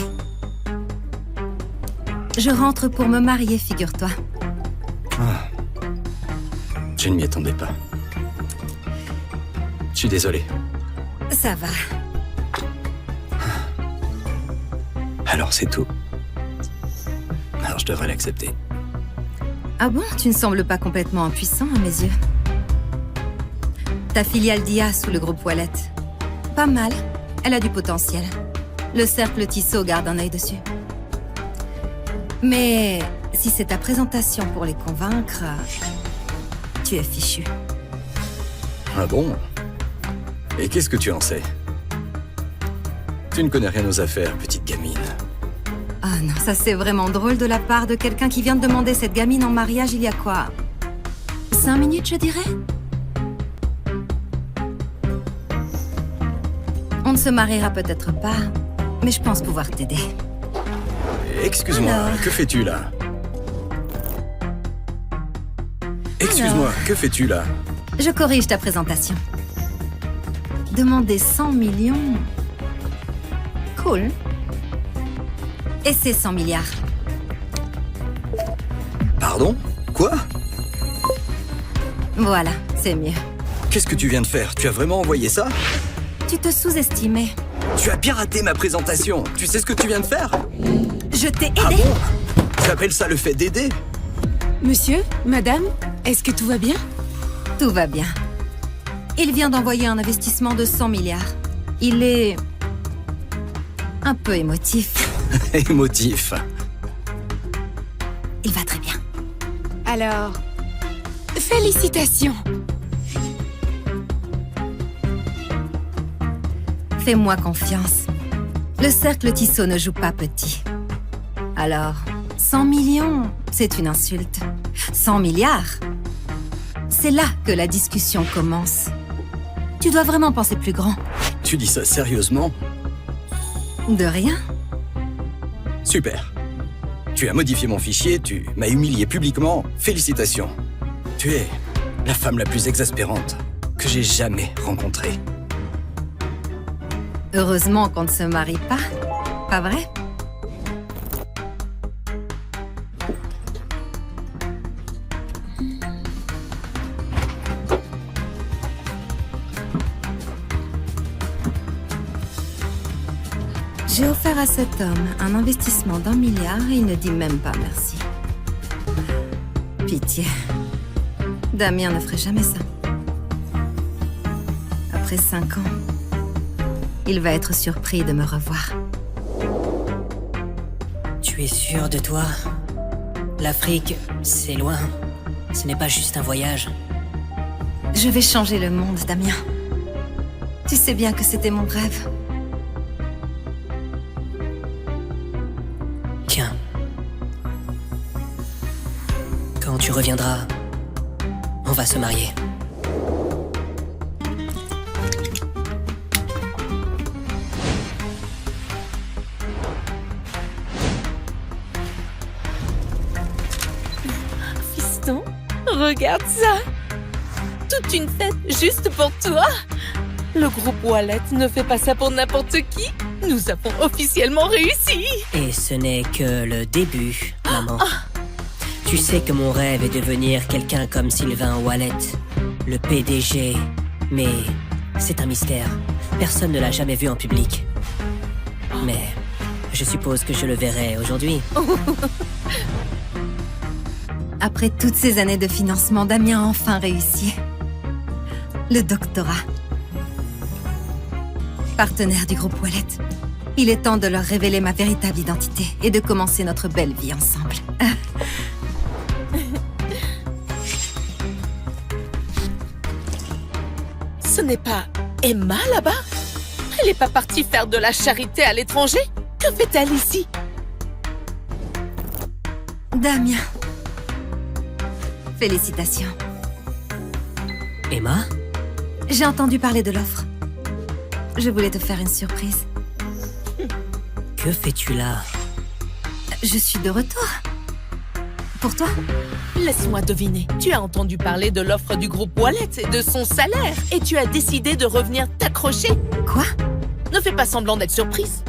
Je rentre pour me marier, figure-toi. Ah. Je ne m'y attendais pas. Je suis désolé. Ça va. Alors c'est tout. Alors je devrais l'accepter. Ah bon? Tu ne sembles pas complètement impuissant à mes yeux. Ta filiale d'IA sous le groupe Wallet. Pas mal. Elle a du potentiel. Le cercle Tissot garde un œil dessus. Mais si c'est ta présentation pour les convaincre, tu es fichu. Ah bon? Et qu'est-ce que tu en sais? Tu ne connais rien aux affaires, petite gamine. Ah non, ça c'est vraiment drôle de la part de quelqu'un qui vient de demander cette gamine en mariage il y a quoi? 5 minutes, je dirais? On ne se mariera peut-être pas, mais je pense pouvoir t'aider. Excuse-moi, Alors... que fais-tu là? Excuse-moi, que fais-tu là? Je corrige ta présentation. Demander 100 millions... Cool. Et c'est 100 milliards. Pardon? Quoi? Voilà, c'est mieux. Qu'est-ce que tu viens de faire? Tu as vraiment envoyé ça? Tu te sous-estimais. Tu as piraté ma présentation. Tu sais ce que tu viens de faire? Je t'ai aidé. Ah bon? Tu appelles ça le fait d'aider? Monsieur, madame, est-ce que tout va bien? Tout va bien. Il vient d'envoyer un investissement de 100 milliards. Il est... un peu émotif. Émotif. Il va très bien. Alors, félicitations. Fais-moi confiance. Le cercle Tissot ne joue pas petit. Alors, 100 millions, c'est une insulte. 100 milliards, c'est là que la discussion commence. Tu dois vraiment penser plus grand. Tu dis ça sérieusement? De rien. Super. Tu as modifié mon fichier, tu m'as humilié publiquement. Félicitations. Tu es la femme la plus exaspérante que j'ai jamais rencontrée. Heureusement qu'on ne se marie pas, pas vrai? J'ai offert à cet homme un investissement d'1 milliard et il ne dit même pas merci. Pitié. Damien ne ferait jamais ça. Après 5 ans, il va être surpris de me revoir. Tu es sûr de toi? L'Afrique, c'est loin. Ce n'est pas juste un voyage. Je vais changer le monde, Damien. Tu sais bien que c'était mon rêve. Tiens. Quand tu reviendras, on va se marier. Fiston, regarde ça! Toute une fête juste pour toi! Le groupe Wallet ne fait pas ça pour n'importe qui! Nous avons officiellement réussi! Et ce n'est que le début, maman. Tu sais que mon rêve est de devenir quelqu'un comme Sylvain Wallet, le PDG, mais C'est un mystère. Personne ne l'a jamais vu en public. Mais je suppose que je le verrai aujourd'hui. Après toutes ces années de financement, Damien a enfin réussi. Le doctorat. Partenaire du groupe Wallet. Il est temps de leur révéler ma véritable identité et de commencer notre belle vie ensemble. Ce n'est pas Emma là-bas? Elle n'est pas partie faire de la charité à l'étranger? Que fait-elle ici? Damien. Félicitations. Emma? J'ai entendu parler de l'offre. Je voulais te faire une surprise. Que fais-tu là? Je suis de retour. Pour toi? Laisse-moi deviner. Tu as entendu parler de l'offre du groupe Wallet et de son salaire. Et tu as décidé de revenir t'accrocher. Quoi? Ne fais pas semblant d'être surprise.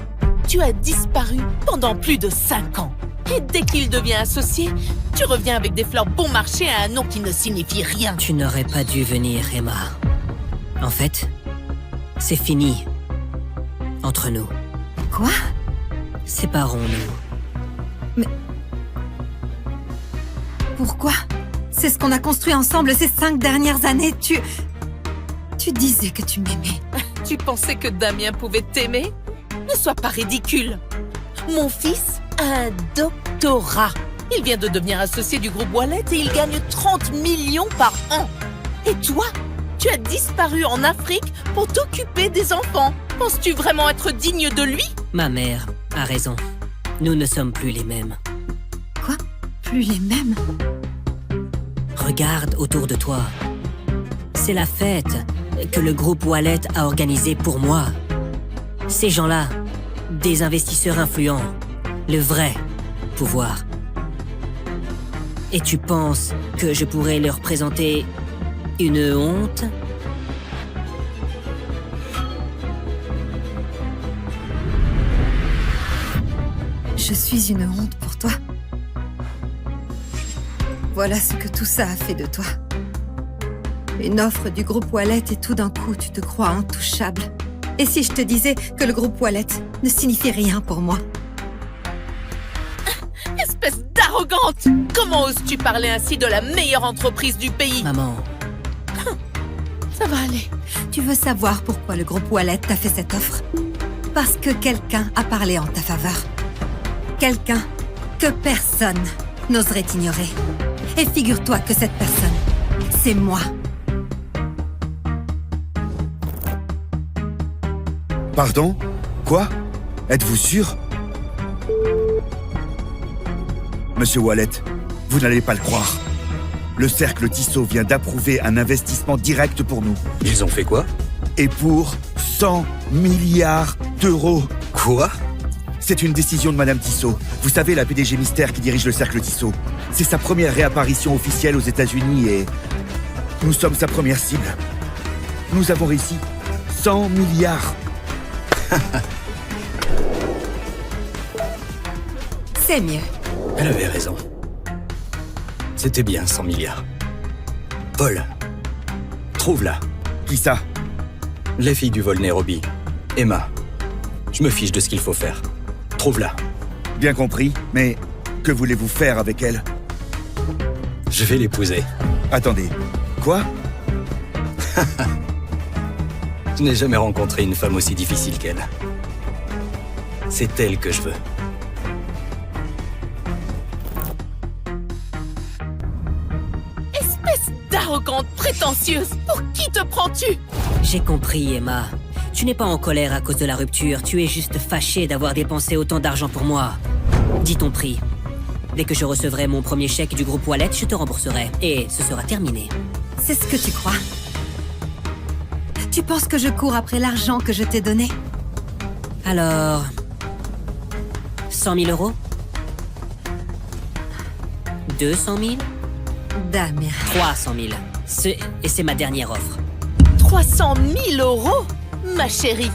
Tu as disparu pendant plus de 5 ans. Et dès qu'il devient associé, tu reviens avec des fleurs bon marché à un nom qui ne signifie rien. Tu n'aurais pas dû venir, Emma. En fait, c'est fini. Entre nous. Quoi? Séparons-nous. Mais... Pourquoi? C'est ce qu'on a construit ensemble ces 5 dernières années. Tu disais que tu m'aimais. Tu pensais que Damien pouvait t'aimer? Ne sois pas ridicule. Mon fils a un doctorat. Il vient de devenir associé du groupe Wallet et il gagne 30 millions par an. Et toi, tu as disparu en Afrique pour t'occuper des enfants. Penses-tu vraiment être digne de lui? Ma mère a raison. Nous ne sommes plus les mêmes. Quoi? Plus les mêmes? Regarde autour de toi. C'est la fête que le groupe Wallet a organisée pour moi. Ces gens-là, des investisseurs influents, le vrai pouvoir. Et tu penses que je pourrais leur présenter une honte? Je suis une honte pour toi. Voilà ce que tout ça a fait de toi. Une offre du groupe Wallet et tout d'un coup, tu te crois intouchable. Et si je te disais que le groupe Wallet ne signifie rien pour moi? Espèce d'arrogante! Comment oses-tu parler ainsi de la meilleure entreprise du pays? Maman. Ça va aller. Tu veux savoir pourquoi le groupe Wallet t'a fait cette offre? Parce que quelqu'un a parlé en ta faveur. Quelqu'un que personne n'oserait ignorer. Et figure-toi que cette personne, c'est moi. Pardon? Quoi? Êtes-vous sûr? Monsieur Wallet, vous n'allez pas le croire. Le cercle Tissot vient d'approuver un investissement direct pour nous. Ils ont fait quoi? Et pour 100 milliards d'euros. Quoi? C'est une décision de Madame Tissot. Vous savez, la PDG mystère qui dirige le cercle Tissot. C'est sa première réapparition officielle aux États-Unis et nous sommes sa première cible. Nous avons réussi 100 milliards. C'est mieux. Elle avait raison. C'était bien 100 milliards. Paul, trouve-la. Qui ça? Les filles du vol Nairobi. Emma. Je me fiche de ce qu'il faut faire. Trouve-la. Bien compris, mais que voulez-vous faire avec elle? Je vais l'épouser. Attendez, quoi? Je n'ai jamais rencontré une femme aussi difficile qu'elle. C'est elle que je veux. Espèce d'arrogante prétentieuse! Pour qui te prends-tu? J'ai compris, Emma. Tu n'es pas en colère à cause de la rupture, tu es juste fâchée d'avoir dépensé autant d'argent pour moi. Dis ton prix. Dès que je recevrai mon premier chèque du groupe Wallet, je te rembourserai. Et ce sera terminé. C'est ce que tu crois. Tu penses que je cours après l'argent que je t'ai donné? Alors... 100 000 euros? 200 000? Damien. 300 000. Et c'est ma dernière offre. 300 000 euros? Ma chérie,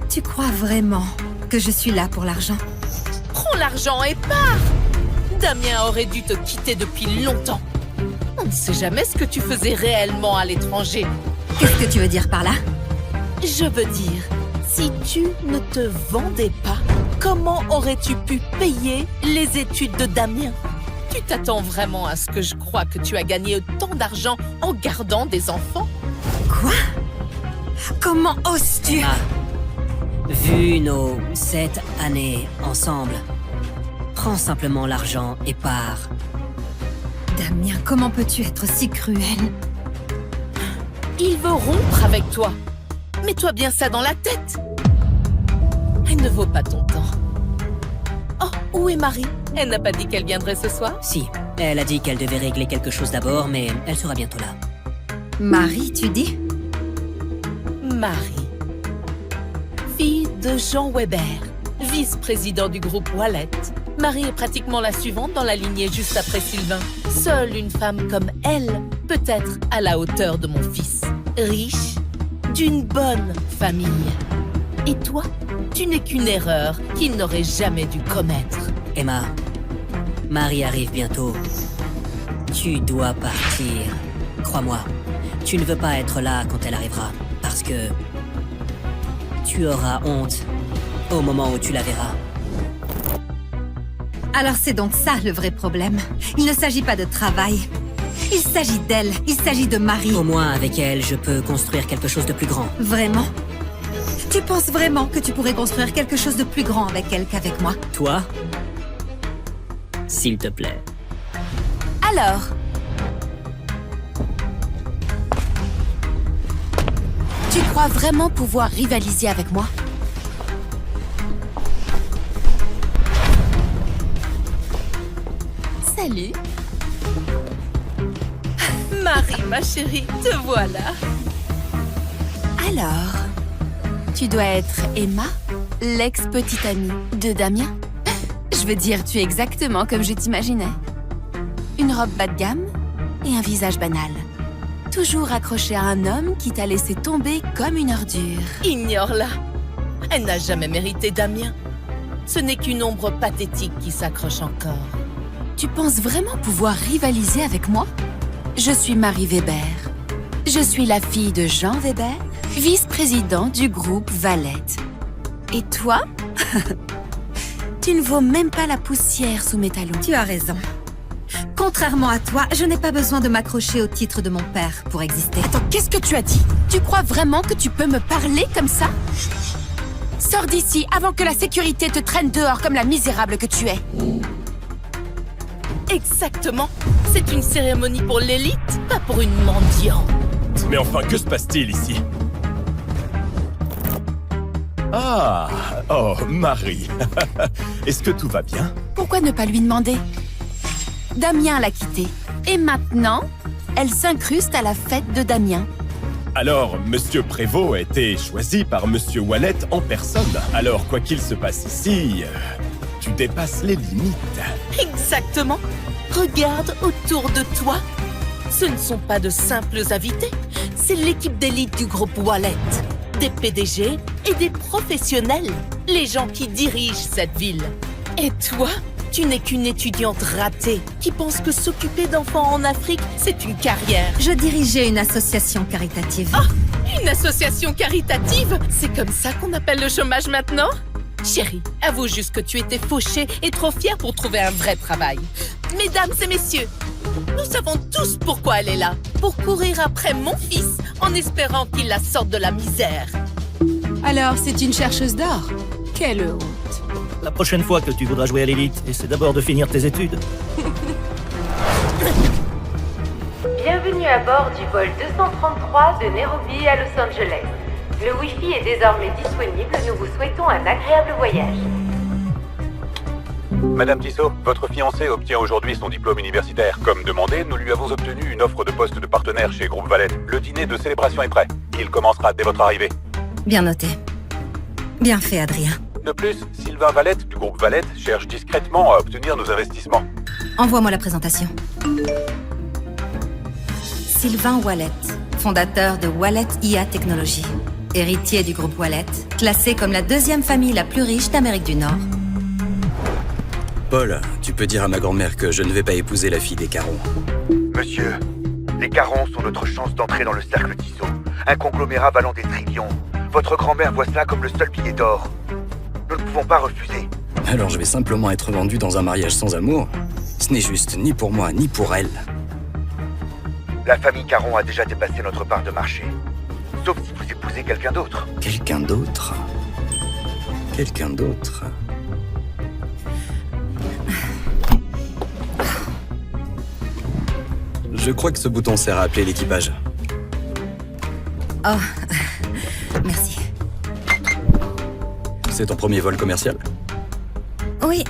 Tu crois vraiment que je suis là pour l'argent? prends l'argent et pars! Damien aurait dû te quitter depuis longtemps. On ne sait jamais ce que tu faisais réellement à l'étranger. Qu'est-ce que tu veux dire par là? Je veux dire, si tu ne te vendais pas, comment aurais-tu pu payer les études de Damien? Tu t'attends vraiment à ce que je croie que tu as gagné autant d'argent en gardant des enfants? Quoi? Comment oses-tu? Emma, vu nos 7 années ensemble, prends simplement l'argent et pars. Damien, comment peux-tu être si cruel? Il veut rompre avec toi. Mets-toi bien ça dans la tête. Elle ne vaut pas ton temps. Oh, où est Marie? Elle n'a pas dit qu'elle viendrait ce soir? Si, elle a dit qu'elle devait régler quelque chose d'abord, mais elle sera bientôt là. Marie, tu dis? Marie. Fille de Jean Weber, vice-président du groupe Wallet. Marie est pratiquement la suivante dans la lignée juste après Sylvain. Seule une femme comme elle peut être à la hauteur de mon fils. Riche, d'une bonne famille. Et toi, tu n'es qu'une erreur qu'il n'aurait jamais dû commettre. Emma, Marie arrive bientôt. Tu dois partir. Crois-moi, tu ne veux pas être là quand elle arrivera, parce que tu auras honte au moment où tu la verras. Alors c'est donc ça le vrai problème. Il ne s'agit pas de travail. Il s'agit d'elle. Il s'agit de Marie. Au moins, avec elle, je peux construire quelque chose de plus grand. Vraiment? Tu penses vraiment que tu pourrais construire quelque chose de plus grand avec elle qu'avec moi? Toi? S'il te plaît. Alors? Tu crois vraiment pouvoir rivaliser avec moi? Salut. Marie, ma chérie, te voilà. Alors, tu dois être Emma, l'ex-petite amie de Damien? Je veux dire, tu es exactement comme je t'imaginais. Une robe bas de gamme et un visage banal. Toujours accrochée à un homme qui t'a laissé tomber comme une ordure. Ignore-la. Elle n'a jamais mérité Damien. Ce n'est qu'une ombre pathétique qui s'accroche encore. Tu penses vraiment pouvoir rivaliser avec moi? Je suis Marie Weber. Je suis la fille de Jean Weber, vice-président du groupe Wallet. Et toi? Tu ne vaux même pas la poussière sous mes talons. Tu as raison. Contrairement à toi, je n'ai pas besoin de m'accrocher au titre de mon père pour exister. Attends, qu'est-ce que tu as dit? Tu crois vraiment que tu peux me parler comme ça? Sors d'ici avant que la sécurité te traîne dehors comme la misérable que tu es. Exactement. C'est une cérémonie pour l'élite, pas pour une mendiante. Mais enfin, que se passe-t-il ici? Ah, oh, Marie. Est-ce que tout va bien? Pourquoi ne pas lui demander? Damien l'a quittée. Et maintenant, elle s'incruste à la fête de Damien. Alors, Monsieur Prévost a été choisi par Monsieur Wallet en personne. Alors, quoi qu'il se passe ici, tu dépasses les limites. Exactement. Regarde autour de toi. Ce ne sont pas de simples invités. C'est l'équipe d'élite du groupe Wallet. Des PDG et des professionnels. Les gens qui dirigent cette ville. Et toi, tu n'es qu'une étudiante ratée qui pense que s'occuper d'enfants en Afrique, c'est une carrière. Je dirigeais une association caritative. Ah, une association caritative? C'est comme ça qu'on appelle le chômage maintenant? Chérie, avoue juste que tu étais fauchée et trop fière pour trouver un vrai travail. Mesdames et messieurs, nous savons tous pourquoi elle est là. Pour courir après mon fils en espérant qu'il la sorte de la misère. Alors, c'est une chercheuse d'or? Quelle honte! La prochaine fois que tu voudras jouer à l'élite, essaie d'abord de finir tes études. Bienvenue à bord du vol 233 de Nairobi à Los Angeles. Le Wi-Fi est désormais disponible, nous vous souhaitons un agréable voyage. Madame Tissot, votre fiancé obtient aujourd'hui son diplôme universitaire. Comme demandé, nous lui avons obtenu une offre de poste de partenaire chez Groupe Wallet. Le dîner de célébration est prêt. Il commencera dès votre arrivée. Bien noté. Bien fait, Adrien. De plus, Sylvain Wallet du groupe Wallet cherche discrètement à obtenir nos investissements. Envoie-moi la présentation. Sylvain Wallet, fondateur de Wallet IA Technologies. Héritier du groupe Wallet, classé comme la deuxième famille la plus riche d'Amérique du Nord. Paul, tu peux dire à ma grand-mère que je ne vais pas épouser la fille des Caron. Monsieur, les Carons sont notre chance d'entrer dans le cercle Tissot. Un conglomérat valant des trillions. Votre grand-mère voit cela comme le seul billet d'or. Nous ne pouvons pas refuser. Alors je vais simplement être vendu dans un mariage sans amour? Ce n'est juste ni pour moi, ni pour elle. La famille Caron a déjà dépassé notre part de marché. Sauf si vous épousez quelqu'un d'autre. Quelqu'un d'autre? Quelqu'un d'autre? Je crois que ce bouton sert à appeler l'équipage. Oh, merci. C'est ton premier vol commercial? Oui,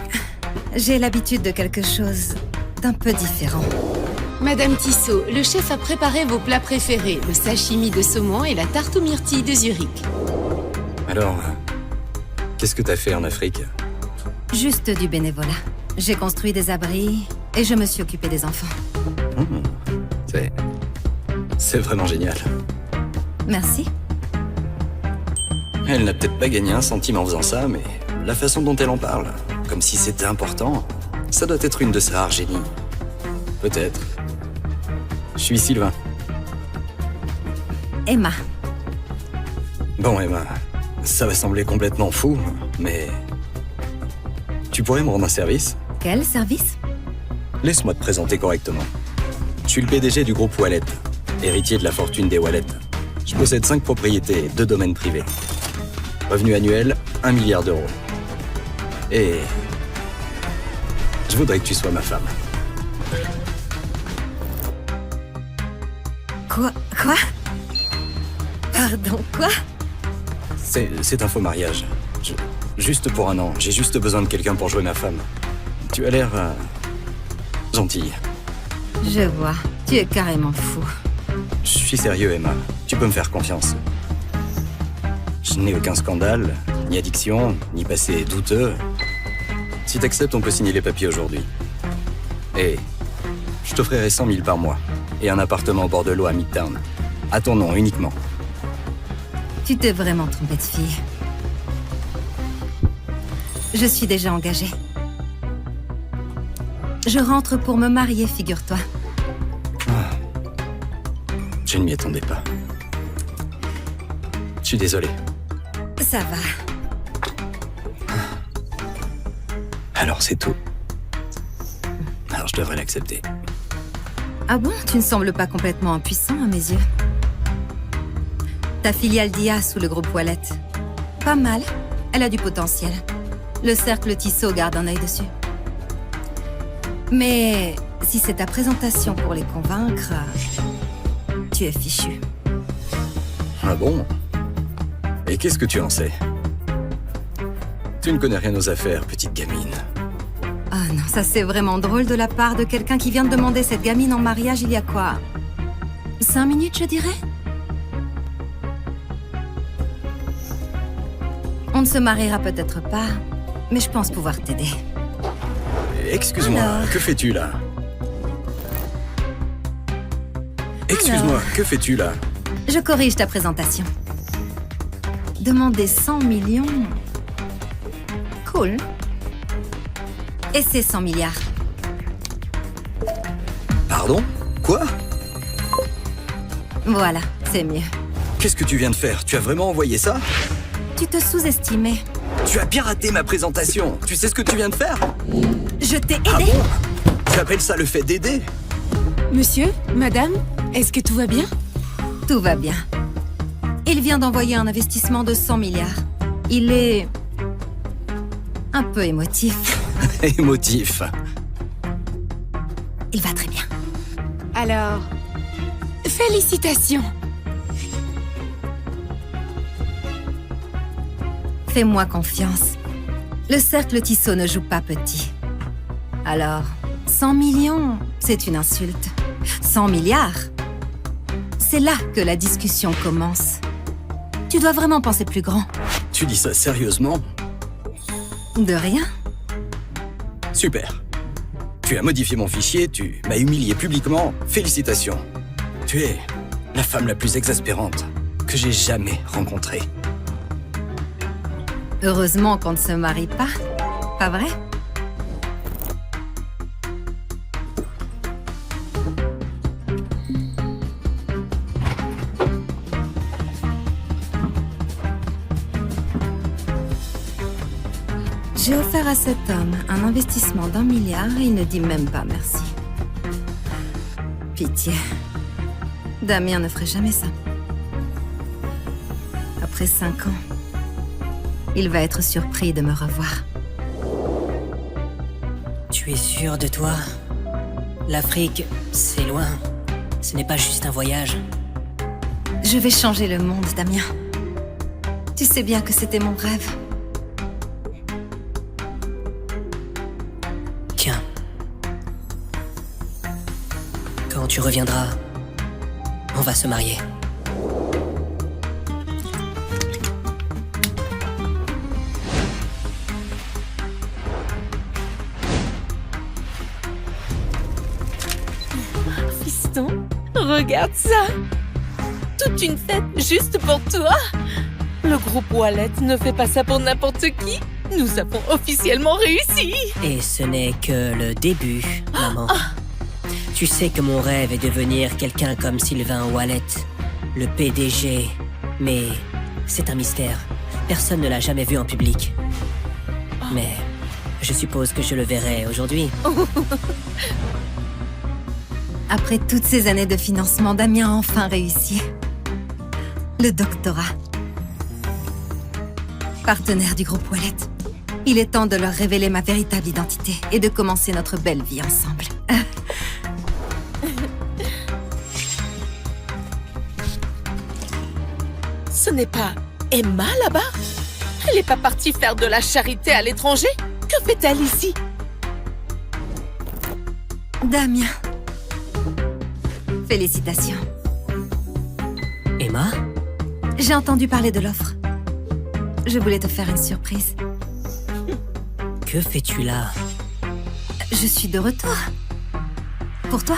j'ai l'habitude de quelque chose d'un peu différent. Madame Tissot, le chef a préparé vos plats préférés, le sashimi de saumon et la tarte aux myrtilles de Zurich. Alors, qu'est-ce que t'as fait en Afrique? Juste du bénévolat. J'ai construit des abris et je me suis occupée des enfants. C'est vraiment génial. Merci. Elle n'a peut-être pas gagné un centime en faisant ça, mais la façon dont elle en parle, comme si c'était important, ça doit être une de ses rares génies. Peut-être. Je suis Sylvain. Emma. Bon, Emma, ça va sembler complètement fou, mais... Tu pourrais me rendre un service? Quel service? Laisse-moi te présenter correctement. Je suis le PDG du groupe Wallet, héritier de la fortune des Wallet. Je possède 5 propriétés et 2 domaines privés. Revenu annuel, 1 milliard d'euros. Et... je voudrais que tu sois ma femme. Quoi? Pardon, quoi? C'est un faux mariage. Juste pour un an. J'ai juste besoin de quelqu'un pour jouer ma femme. Tu as l'air... gentille. Je vois. Tu es carrément fou. Je suis sérieux, Emma. Tu peux me faire confiance. Je n'ai aucun scandale, ni addiction, ni passé douteux. Si t'acceptes, on peut signer les papiers aujourd'hui. Et je t'offrirai 100 000 par mois. Et un appartement au bord de l'eau à Midtown. À ton nom uniquement. Tu t'es vraiment trompé de fille. Je suis déjà engagée. Je rentre pour me marier, figure-toi. Je ne m'y attendais pas. Je suis désolé. Ça va. Alors c'est tout. Alors je devrais l'accepter. Ah bon? Tu ne sembles pas complètement impuissant à mes yeux. Ta filiale d'IA sous le groupe Wallet. Pas mal. Elle a du potentiel. Le cercle Tissot garde un œil dessus. Mais si c'est ta présentation pour les convaincre, tu es fichu. Ah bon? Et qu'est-ce que tu en sais? Tu ne connais rien aux affaires, petite gamine. Ah non, ça c'est vraiment drôle de la part de quelqu'un qui vient de demander cette gamine en mariage il y a quoi? 5 minutes, je dirais? On ne se mariera peut-être pas, mais je pense pouvoir t'aider. Excuse-moi, que fais-tu là? Excuse-moi, que fais-tu là? Je corrige ta présentation. Demander 100 millions... Cool. Et c'est 100 milliards. Pardon? Quoi? Voilà, c'est mieux. Qu'est-ce que tu viens de faire? Tu as vraiment envoyé ça? Tu te sous-estimais. Tu as piraté ma présentation. Tu sais ce que tu viens de faire? Je t'ai aidé. Ah bon? Tu appelles ça le fait d'aider? Monsieur? Madame? Est-ce que tout va bien? Tout va bien. Il vient d'envoyer un investissement de 100 milliards. Il est... un peu émotif. Émotif. Il va très bien. Alors... félicitations! Fais-moi confiance. Le cercle Tissot ne joue pas petit. Alors, 100 millions, c'est une insulte. 100 milliards, c'est là que la discussion commence. Tu dois vraiment penser plus grand. Tu dis ça sérieusement? De rien. Super. Tu as modifié mon fichier, tu m'as humilié publiquement. Félicitations. Tu es la femme la plus exaspérante que j'ai jamais rencontrée. Heureusement qu'on ne se marie pas, pas vrai? J'ai offert à cet homme un investissement d'1 milliard et il ne dit même pas merci. Pitié. Damien ne ferait jamais ça. Après 5 ans, il va être surpris de me revoir. Tu es sûr de toi? L'Afrique, c'est loin. Ce n'est pas juste un voyage. Je vais changer le monde, Damien. Tu sais bien que c'était mon rêve. Tiens. Quand tu reviendras, on va se marier. Fiston, regarde ça! Toute une fête juste pour toi! Le groupe Wallet ne fait pas ça pour n'importe qui! Nous avons officiellement réussi! Et ce n'est que le début, maman. Tu sais que mon rêve est de devenir quelqu'un comme Sylvain Wallet, le PDG. Mais c'est un mystère. Personne ne l'a jamais vu en public. Mais je suppose que je le verrai aujourd'hui. Après toutes ces années de financement, Damien a enfin réussi. Le doctorat. Partenaire du groupe Wallet. Il est temps de leur révéler ma véritable identité et de commencer notre belle vie ensemble. Ce n'est pas Emma là-bas? Elle n'est pas partie faire de la charité à l'étranger? Que fait-elle ici? Damien. Félicitations. Emma? J'ai entendu parler de l'offre. Je voulais te faire une surprise. Que fais-tu là? Je suis de retour. Pour toi?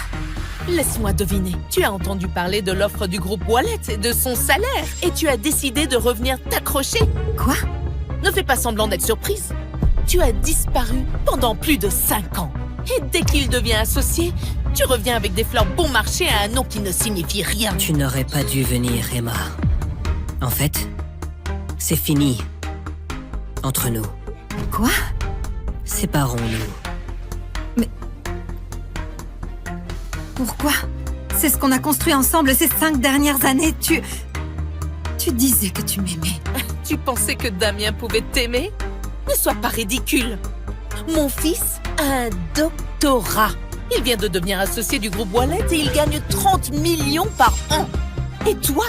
Laisse-moi deviner. Tu as entendu parler de l'offre du groupe Wallet et de son salaire. Et tu as décidé de revenir t'accrocher. Quoi? Ne fais pas semblant d'être surprise. Tu as disparu pendant plus de 5 ans. Et dès qu'il devient associé, tu reviens avec des fleurs bon marché à un nom qui ne signifie rien. Tu n'aurais pas dû venir, Emma. En fait, c'est fini. Entre nous. Quoi? Séparons-nous. Mais... Pourquoi? C'est ce qu'on a construit ensemble ces 5 dernières années. Tu disais que tu m'aimais. Tu pensais que Damien pouvait t'aimer? Ne sois pas ridicule. Mon fils a un doctorat. Il vient de devenir associé du groupe Wallet et il gagne 30 millions par an. Et toi,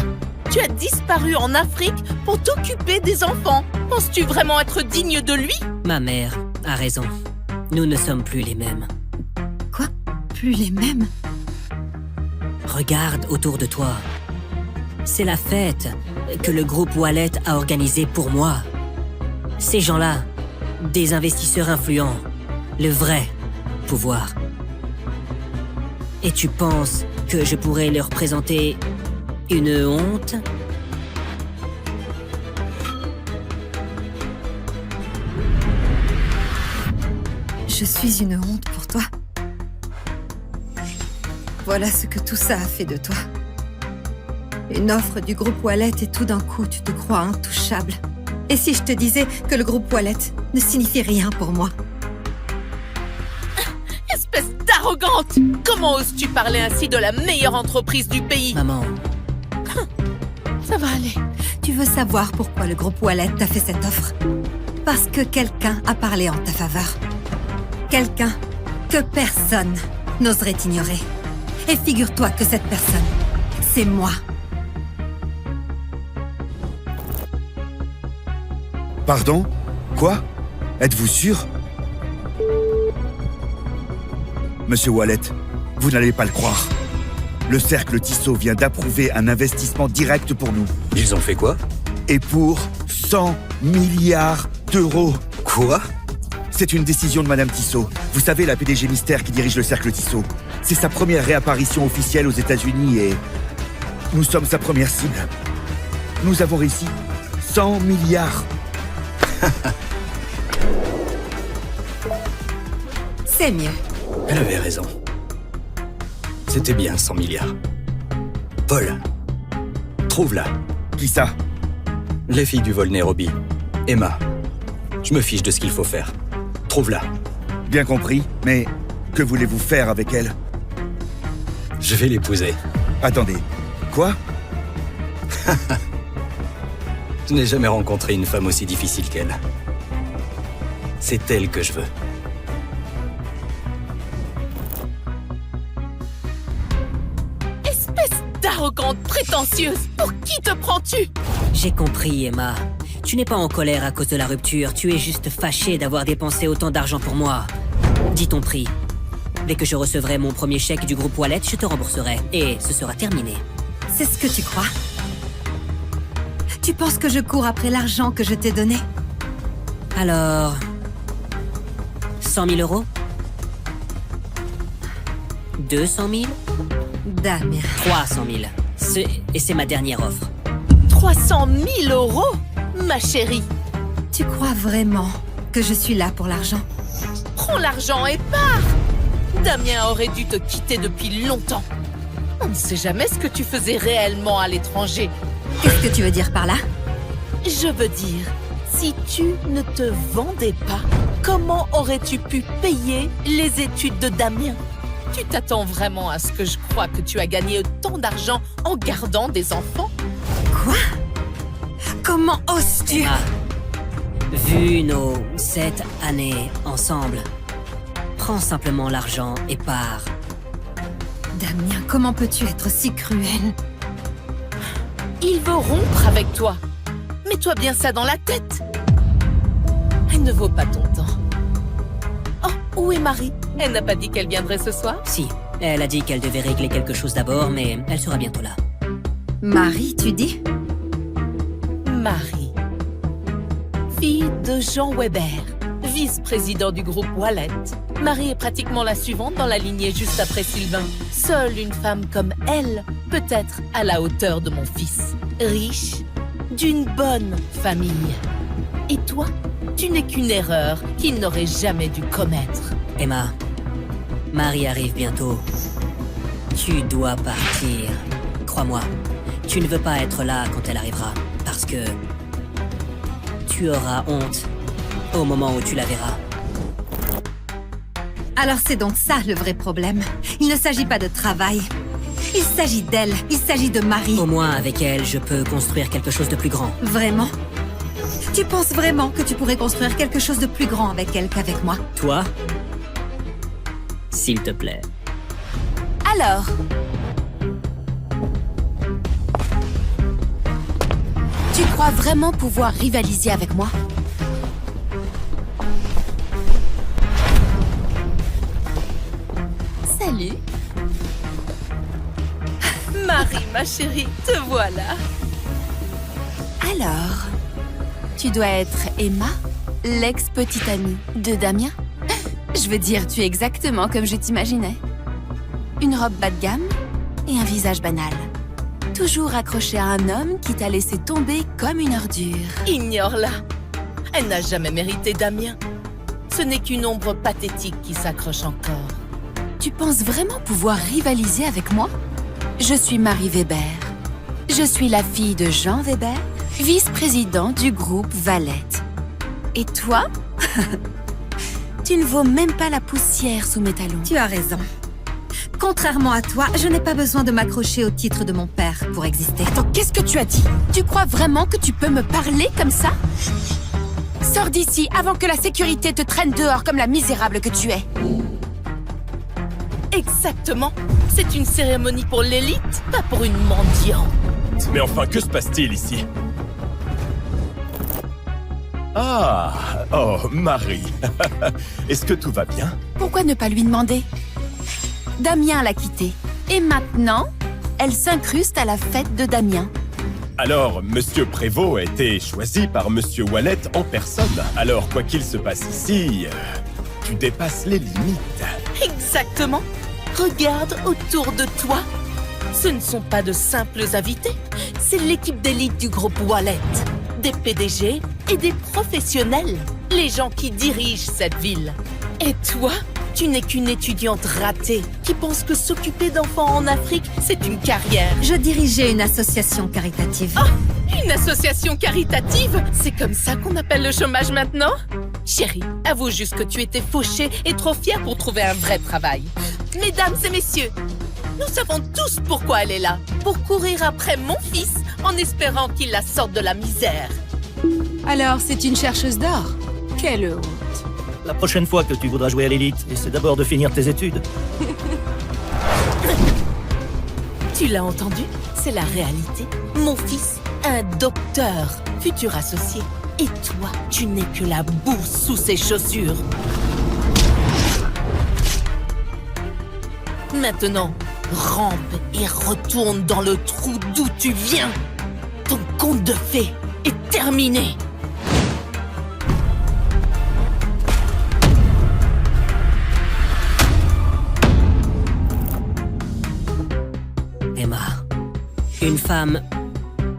tu as disparu en Afrique pour t'occuper des enfants. Penses-tu vraiment être digne de lui? Ma mère a raison. Nous ne sommes plus les mêmes. Quoi? Plus les mêmes? Regarde autour de toi. C'est la fête que le groupe Wallet a organisée pour moi. Ces gens-là, des investisseurs influents, le vrai pouvoir. Et tu penses que je pourrais leur présenter une honte? Je suis une honte pour toi. Voilà ce que tout ça a fait de toi. Une offre du groupe Wallet et tout d'un coup, tu te crois intouchable. Et si je te disais que le groupe Wallet ne signifie rien pour moi? Espèce d'arrogante! Comment oses-tu parler ainsi de la meilleure entreprise du pays? Maman. Ça va aller. Tu veux savoir pourquoi le groupe Wallet t'a fait cette offre? Parce que quelqu'un a parlé en ta faveur. Quelqu'un que personne n'oserait ignorer. Et figure-toi que cette personne, c'est moi. Pardon? Quoi? Êtes-vous sûr? Monsieur Wallet, vous n'allez pas le croire. Le cercle Tissot vient d'approuver un investissement direct pour nous. Ils ont fait quoi? Et pour 100 milliards d'euros. Quoi? C'est une décision de Madame Tissot. Vous savez, la PDG mystère qui dirige le cercle Tissot. C'est sa première réapparition officielle aux États-Unis et nous sommes sa première cible. Nous avons réussi 100 milliards. C'est mieux. Elle avait raison. C'était bien 100 milliards. Paul, trouve-la. Qui ça? Les filles du vol Nairobi. Emma. Je me fiche de ce qu'il faut faire. Trouve-la. Bien compris, mais que voulez-vous faire avec elle? Je vais l'épouser. Attendez, quoi? Je n'ai jamais rencontré une femme aussi difficile qu'elle. C'est elle que je veux. Espèce d'arrogante prétentieuse! Pour qui te prends-tu? J'ai compris, Emma. Tu n'es pas en colère à cause de la rupture, tu es juste fâchée d'avoir dépensé autant d'argent pour moi. Dis ton prix. Dès que je recevrai mon premier chèque du groupe Wallet, je te rembourserai. Et ce sera terminé. C'est ce que tu crois? Tu penses que je cours après l'argent que je t'ai donné? Alors... 100 000 euros? 200 000? Damien. 300 000. Et c'est ma dernière offre. 300 000 euros? Ma chérie! Tu crois vraiment que je suis là pour l'argent? Prends l'argent et pars! Damien aurait dû te quitter depuis longtemps. On ne sait jamais ce que tu faisais réellement à l'étranger. Qu'est-ce que tu veux dire par là? Je veux dire, si tu ne te vendais pas, comment aurais-tu pu payer les études de Damien? Tu t'attends vraiment à ce que je croie que tu as gagné autant d'argent en gardant des enfants? Quoi? Comment oses-tu? Emma, vu nos 7 années ensemble, prends simplement l'argent et pars. Damien, comment peux-tu être si cruel? Il veut rompre avec toi. Mets-toi bien ça dans la tête. Elle ne vaut pas ton temps. Oh, où est Marie? Elle n'a pas dit qu'elle viendrait ce soir? Si, elle a dit qu'elle devait régler quelque chose d'abord, mais elle sera bientôt là. Marie, tu dis? Marie. Fille de Jean Weber, vice-président du groupe Wallet. Marie est pratiquement la suivante dans la lignée juste après Sylvain. Seule une femme comme elle peut être à la hauteur de mon fils. Riche, d'une bonne famille. Et toi, tu n'es qu'une erreur qu'il n'aurait jamais dû commettre. Emma, Marie arrive bientôt. Tu dois partir. Crois-moi, tu ne veux pas être là quand elle arrivera, parce que tu auras honte au moment où tu la verras. Alors c'est donc ça le vrai problème. Il ne s'agit pas de travail. Il s'agit d'elle. Il s'agit de Marie. Au moins, avec elle, je peux construire quelque chose de plus grand. Vraiment? Tu penses vraiment que tu pourrais construire quelque chose de plus grand avec elle qu'avec moi? Toi? S'il te plaît. Alors? Tu crois vraiment pouvoir rivaliser avec moi? Salut. Marie, ma chérie, te voilà. Alors, tu dois être Emma, l'ex-petite amie de Damien? Je veux dire, tu es exactement comme je t'imaginais. Une robe bas de gamme et un visage banal. Toujours accrochée à un homme qui t'a laissé tomber comme une ordure. Ignore-la. Elle n'a jamais mérité Damien. Ce n'est qu'une ombre pathétique qui s'accroche encore. Tu penses vraiment pouvoir rivaliser avec moi? Je suis Marie Weber. Je suis la fille de Jean Weber, vice-président du groupe Wallet. Et toi? Tu ne vaux même pas la poussière sous mes talons. Tu as raison. Contrairement à toi, je n'ai pas besoin de m'accrocher au titre de mon père pour exister. Attends, qu'est-ce que tu as dit? Tu crois vraiment que tu peux me parler comme ça? Sors d'ici avant que la sécurité te traîne dehors comme la misérable que tu es. Exactement. C'est une cérémonie pour l'élite, pas pour une mendiante. Mais enfin, que se passe-t-il ici? Ah, oh, Marie. Est-ce que tout va bien? Pourquoi ne pas lui demander? Damien l'a quittée. Et maintenant, elle s'incruste à la fête de Damien. Alors, Monsieur Prévost a été choisi par Monsieur Wallet en personne. Alors, quoi qu'il se passe ici, tu dépasses les limites. Exactement. Regarde autour de toi. Ce ne sont pas de simples invités. C'est l'équipe d'élite du groupe Wallet. Des PDG et des professionnels. Les gens qui dirigent cette ville. Et toi, tu n'es qu'une étudiante ratée qui pense que s'occuper d'enfants en Afrique, c'est une carrière. Je dirigeais une association caritative. Oh, Une association caritative? C'est comme ça qu'on appelle le chômage maintenant? Chérie, avoue juste que tu étais fauchée et trop fière pour trouver un vrai travail. Mesdames et messieurs, nous savons tous pourquoi elle est là. Pour courir après mon fils en espérant qu'il la sorte de la misère. Alors, c'est une chercheuse d'or? Quelle honte. La prochaine fois que tu voudras jouer à l'élite, essaie d'abord de finir tes études. Tu l'as entendu? C'est la réalité. Mon fils, un docteur, futur associé. Et toi, tu n'es que la boue sous ses chaussures. Maintenant, rampe et retourne dans le trou d'où tu viens. Ton conte de fées est terminé. Emma, une femme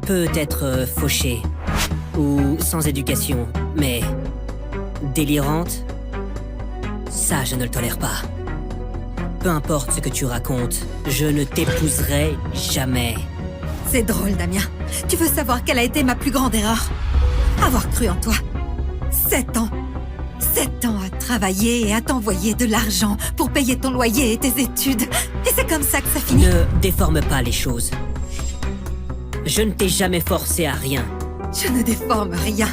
peut être fauchée ou sans éducation, mais délirante, ça je ne le tolère pas. Peu importe ce que tu racontes, je ne t'épouserai jamais. C'est drôle, Damien. Tu veux savoir quelle a été ma plus grande erreur? Avoir cru en toi. 7 ans. 7 ans à travailler et à t'envoyer de l'argent pour payer ton loyer et tes études. Et c'est comme ça que ça finit. Ne déforme pas les choses. Je ne t'ai jamais forcé à rien. Je ne déforme rien.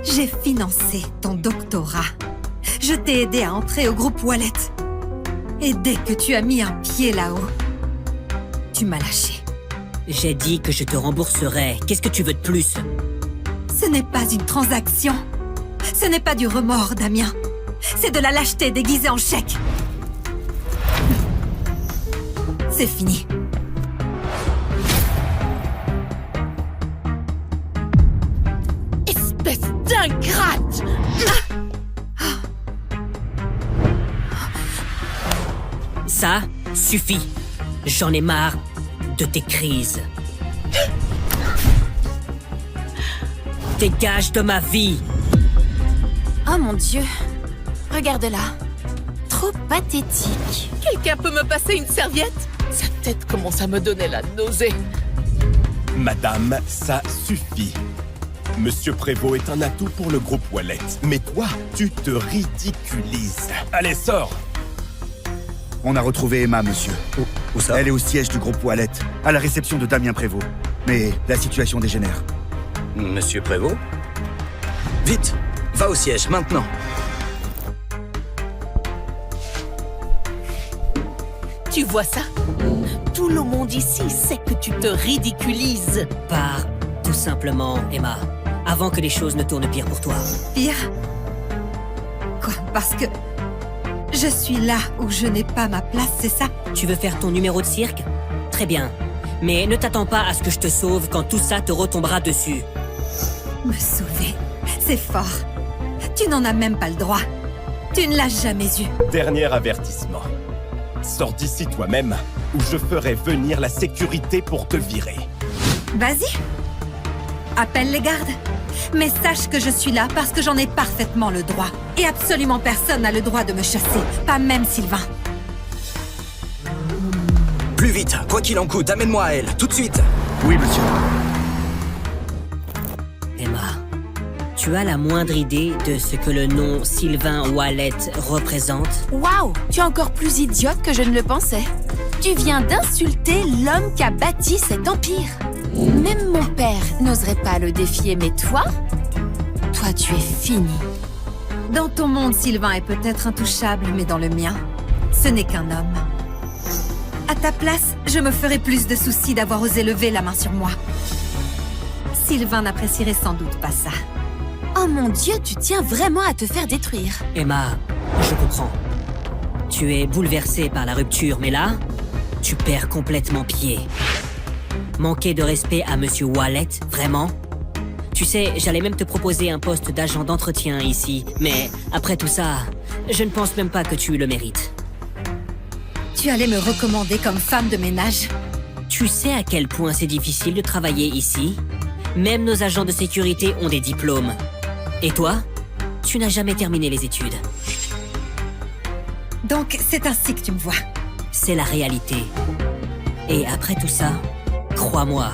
J'ai financé ton doctorat. Je t'ai aidé à entrer au groupe Wallet. Et dès que tu as mis un pied là-haut, tu m'as lâché. J'ai dit que je te rembourserai. Qu'est-ce que tu veux de plus? Ce n'est pas une transaction. Ce n'est pas du remords, Damien. C'est de la lâcheté déguisée en chèque. C'est fini. Espèce d'ingrate! Ça suffit. J'en ai marre de tes crises. Dégage de ma vie. Oh mon Dieu. Regarde-la. Trop pathétique. Quelqu'un peut me passer une serviette? Sa tête commence à me donner la nausée. Madame, ça suffit. Monsieur Prévost est un atout pour le groupe Wallet. Mais toi, tu te ridiculises. Allez, sors! On a retrouvé Emma, monsieur. Où ça? Elle est au siège du groupe Wallet, à la réception de Damien Prévost. Mais la situation dégénère. Monsieur Prévost? Vite! Va au siège, maintenant! Tu vois ça? Tout le monde ici sait que tu te ridiculises. Pars, tout simplement, Emma. Avant que les choses ne tournent pire pour toi. Pire? Quoi? Parce que je suis là où je n'ai pas ma place, c'est ça? Tu veux faire ton numéro de cirque? Très bien. Mais ne t'attends pas à ce que je te sauve quand tout ça te retombera dessus. Me sauver? C'est fort. Tu n'en as même pas le droit. Tu ne l'as jamais eu. Dernier avertissement. Sors d'ici toi-même, ou je ferai venir la sécurité pour te virer. Vas-y. Appelle les gardes. Mais sache que je suis là parce que j'en ai parfaitement le droit. Et absolument personne n'a le droit de me chasser. Pas même Sylvain. Plus vite, quoi qu'il en coûte, amène-moi à elle, tout de suite! Oui, monsieur. Emma, tu as la moindre idée de ce que le nom Sylvain Wallet représente? Waouh! Tu es encore plus idiote que je ne le pensais. Tu viens d'insulter l'homme qui a bâti cet empire. Même mon père n'oserait pas le défier, mais toi tu es fini. Dans ton monde, Sylvain est peut-être intouchable, mais dans le mien, ce n'est qu'un homme. À ta place, je me ferais plus de soucis d'avoir osé lever la main sur moi. Sylvain n'apprécierait sans doute pas ça. Oh mon Dieu, tu tiens vraiment à te faire détruire. Emma, je comprends. Tu es bouleversée par la rupture, mais là, tu perds complètement pied. Manquer de respect à Monsieur Wallet, vraiment? Tu sais, j'allais même te proposer un poste d'agent d'entretien ici, mais après tout ça, je ne pense même pas que tu le mérites. Tu allais me recommander comme femme de ménage? Tu sais à quel point c'est difficile de travailler ici? Même nos agents de sécurité ont des diplômes. Et toi? Tu n'as jamais terminé les études. Donc, c'est ainsi que tu me vois? C'est la réalité. Et après tout ça, crois-moi,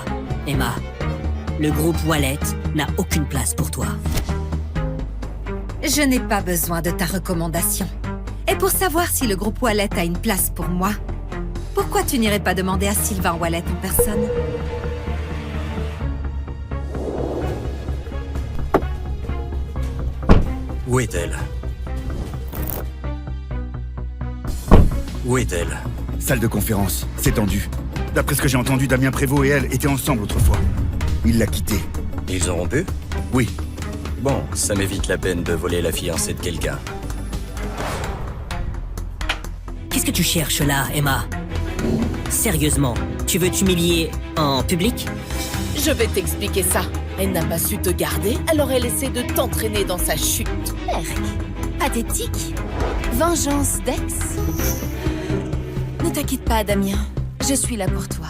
Emma, Le groupe Wallet n'a aucune place pour toi. Je n'ai pas besoin de ta recommandation. Et pour savoir si le groupe Wallet a une place pour moi, pourquoi tu n'irais pas demander à Sylvain Wallet en personne? Où est-elle? Où est-elle? Salle de conférence, c'est tendu. D'après ce que j'ai entendu, Damien Prévost et elle étaient ensemble autrefois. Il l'a quittée. Ils ont rompu? Oui. Bon, ça m'évite la peine de voler la fiancée de quelqu'un. Qu'est-ce que tu cherches là, Emma? Sérieusement, tu veux t'humilier en public? Je vais t'expliquer ça. Elle n'a pas su te garder, alors elle essaie de t'entraîner dans sa chute. Pathétique. Vengeance d'ex. Ne t'inquiète pas, Damien. Je suis là pour toi.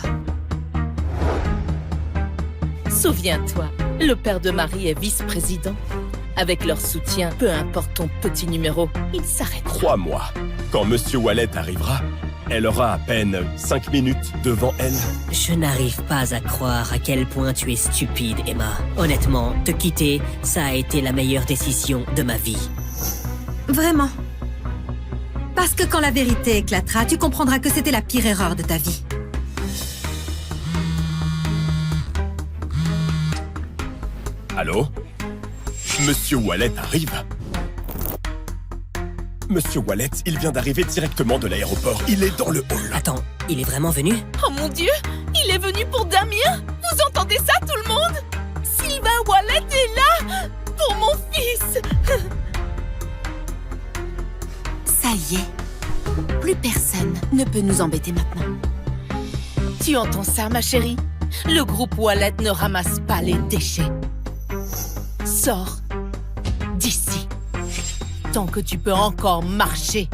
Souviens-toi, le père de Marie est vice-président. Avec leur soutien, peu importe ton petit numéro, il s'arrête. Crois-moi, quand Monsieur Wallet arrivera, elle aura à peine 5 minutes devant elle. Je n'arrive pas à croire à quel point tu es stupide, Emma. Honnêtement, te quitter, ça a été la meilleure décision de ma vie. Vraiment? Parce que quand la vérité éclatera, tu comprendras que c'était la pire erreur de ta vie. Allô? Monsieur Wallet arrive? Monsieur Wallet, il vient d'arriver directement de l'aéroport. Il est dans le hall. Attends, il est vraiment venu? Oh mon Dieu! Il est venu pour Damien! Vous entendez ça, tout le monde? Sylvain Wallet est là! Pour mon fils! Ça y est. Plus personne ne peut nous embêter maintenant. Tu entends ça, ma chérie? Le groupe Wallet ne ramasse pas les déchets. Sors d'ici. Tant que tu peux encore marcher.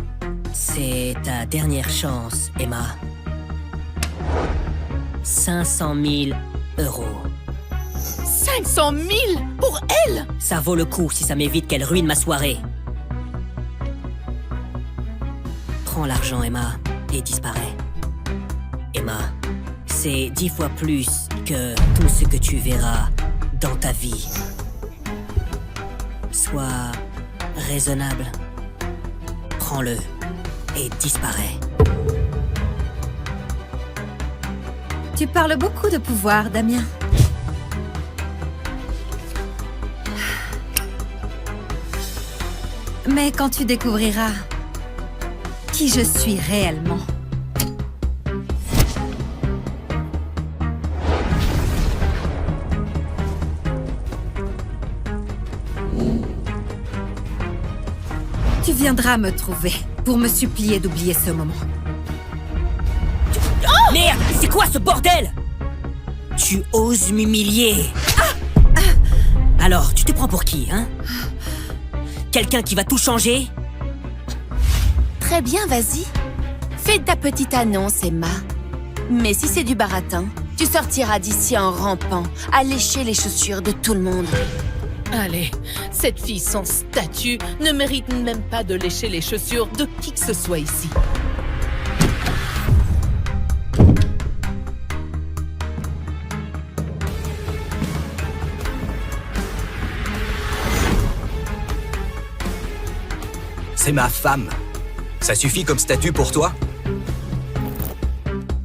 C'est ta dernière chance, Emma. 500 000 €. 500 000 pour elle? Ça vaut le coup si ça m'évite qu'elle ruine ma soirée. Prends l'argent, Emma, et disparais. Emma, c'est 10 fois plus que tout ce que tu verras dans ta vie. Sois raisonnable. Prends-le et disparais. Tu parles beaucoup de pouvoir, Damien. Mais quand tu découvriras qui je suis réellement, tu viendras me trouver pour me supplier d'oublier ce moment. Oh! Merde, c'est quoi ce bordel? Tu oses m'humilier. Alors, tu te prends pour qui, hein? Quelqu'un qui va tout changer? Très bien, vas-y. Fais ta petite annonce, Emma. Mais si c'est du baratin, tu sortiras d'ici en rampant, à lécher les chaussures de tout le monde. Allez, cette fille sans statut ne mérite même pas de lécher les chaussures de qui que ce soit ici. C'est ma femme. Ça suffit comme statut pour toi?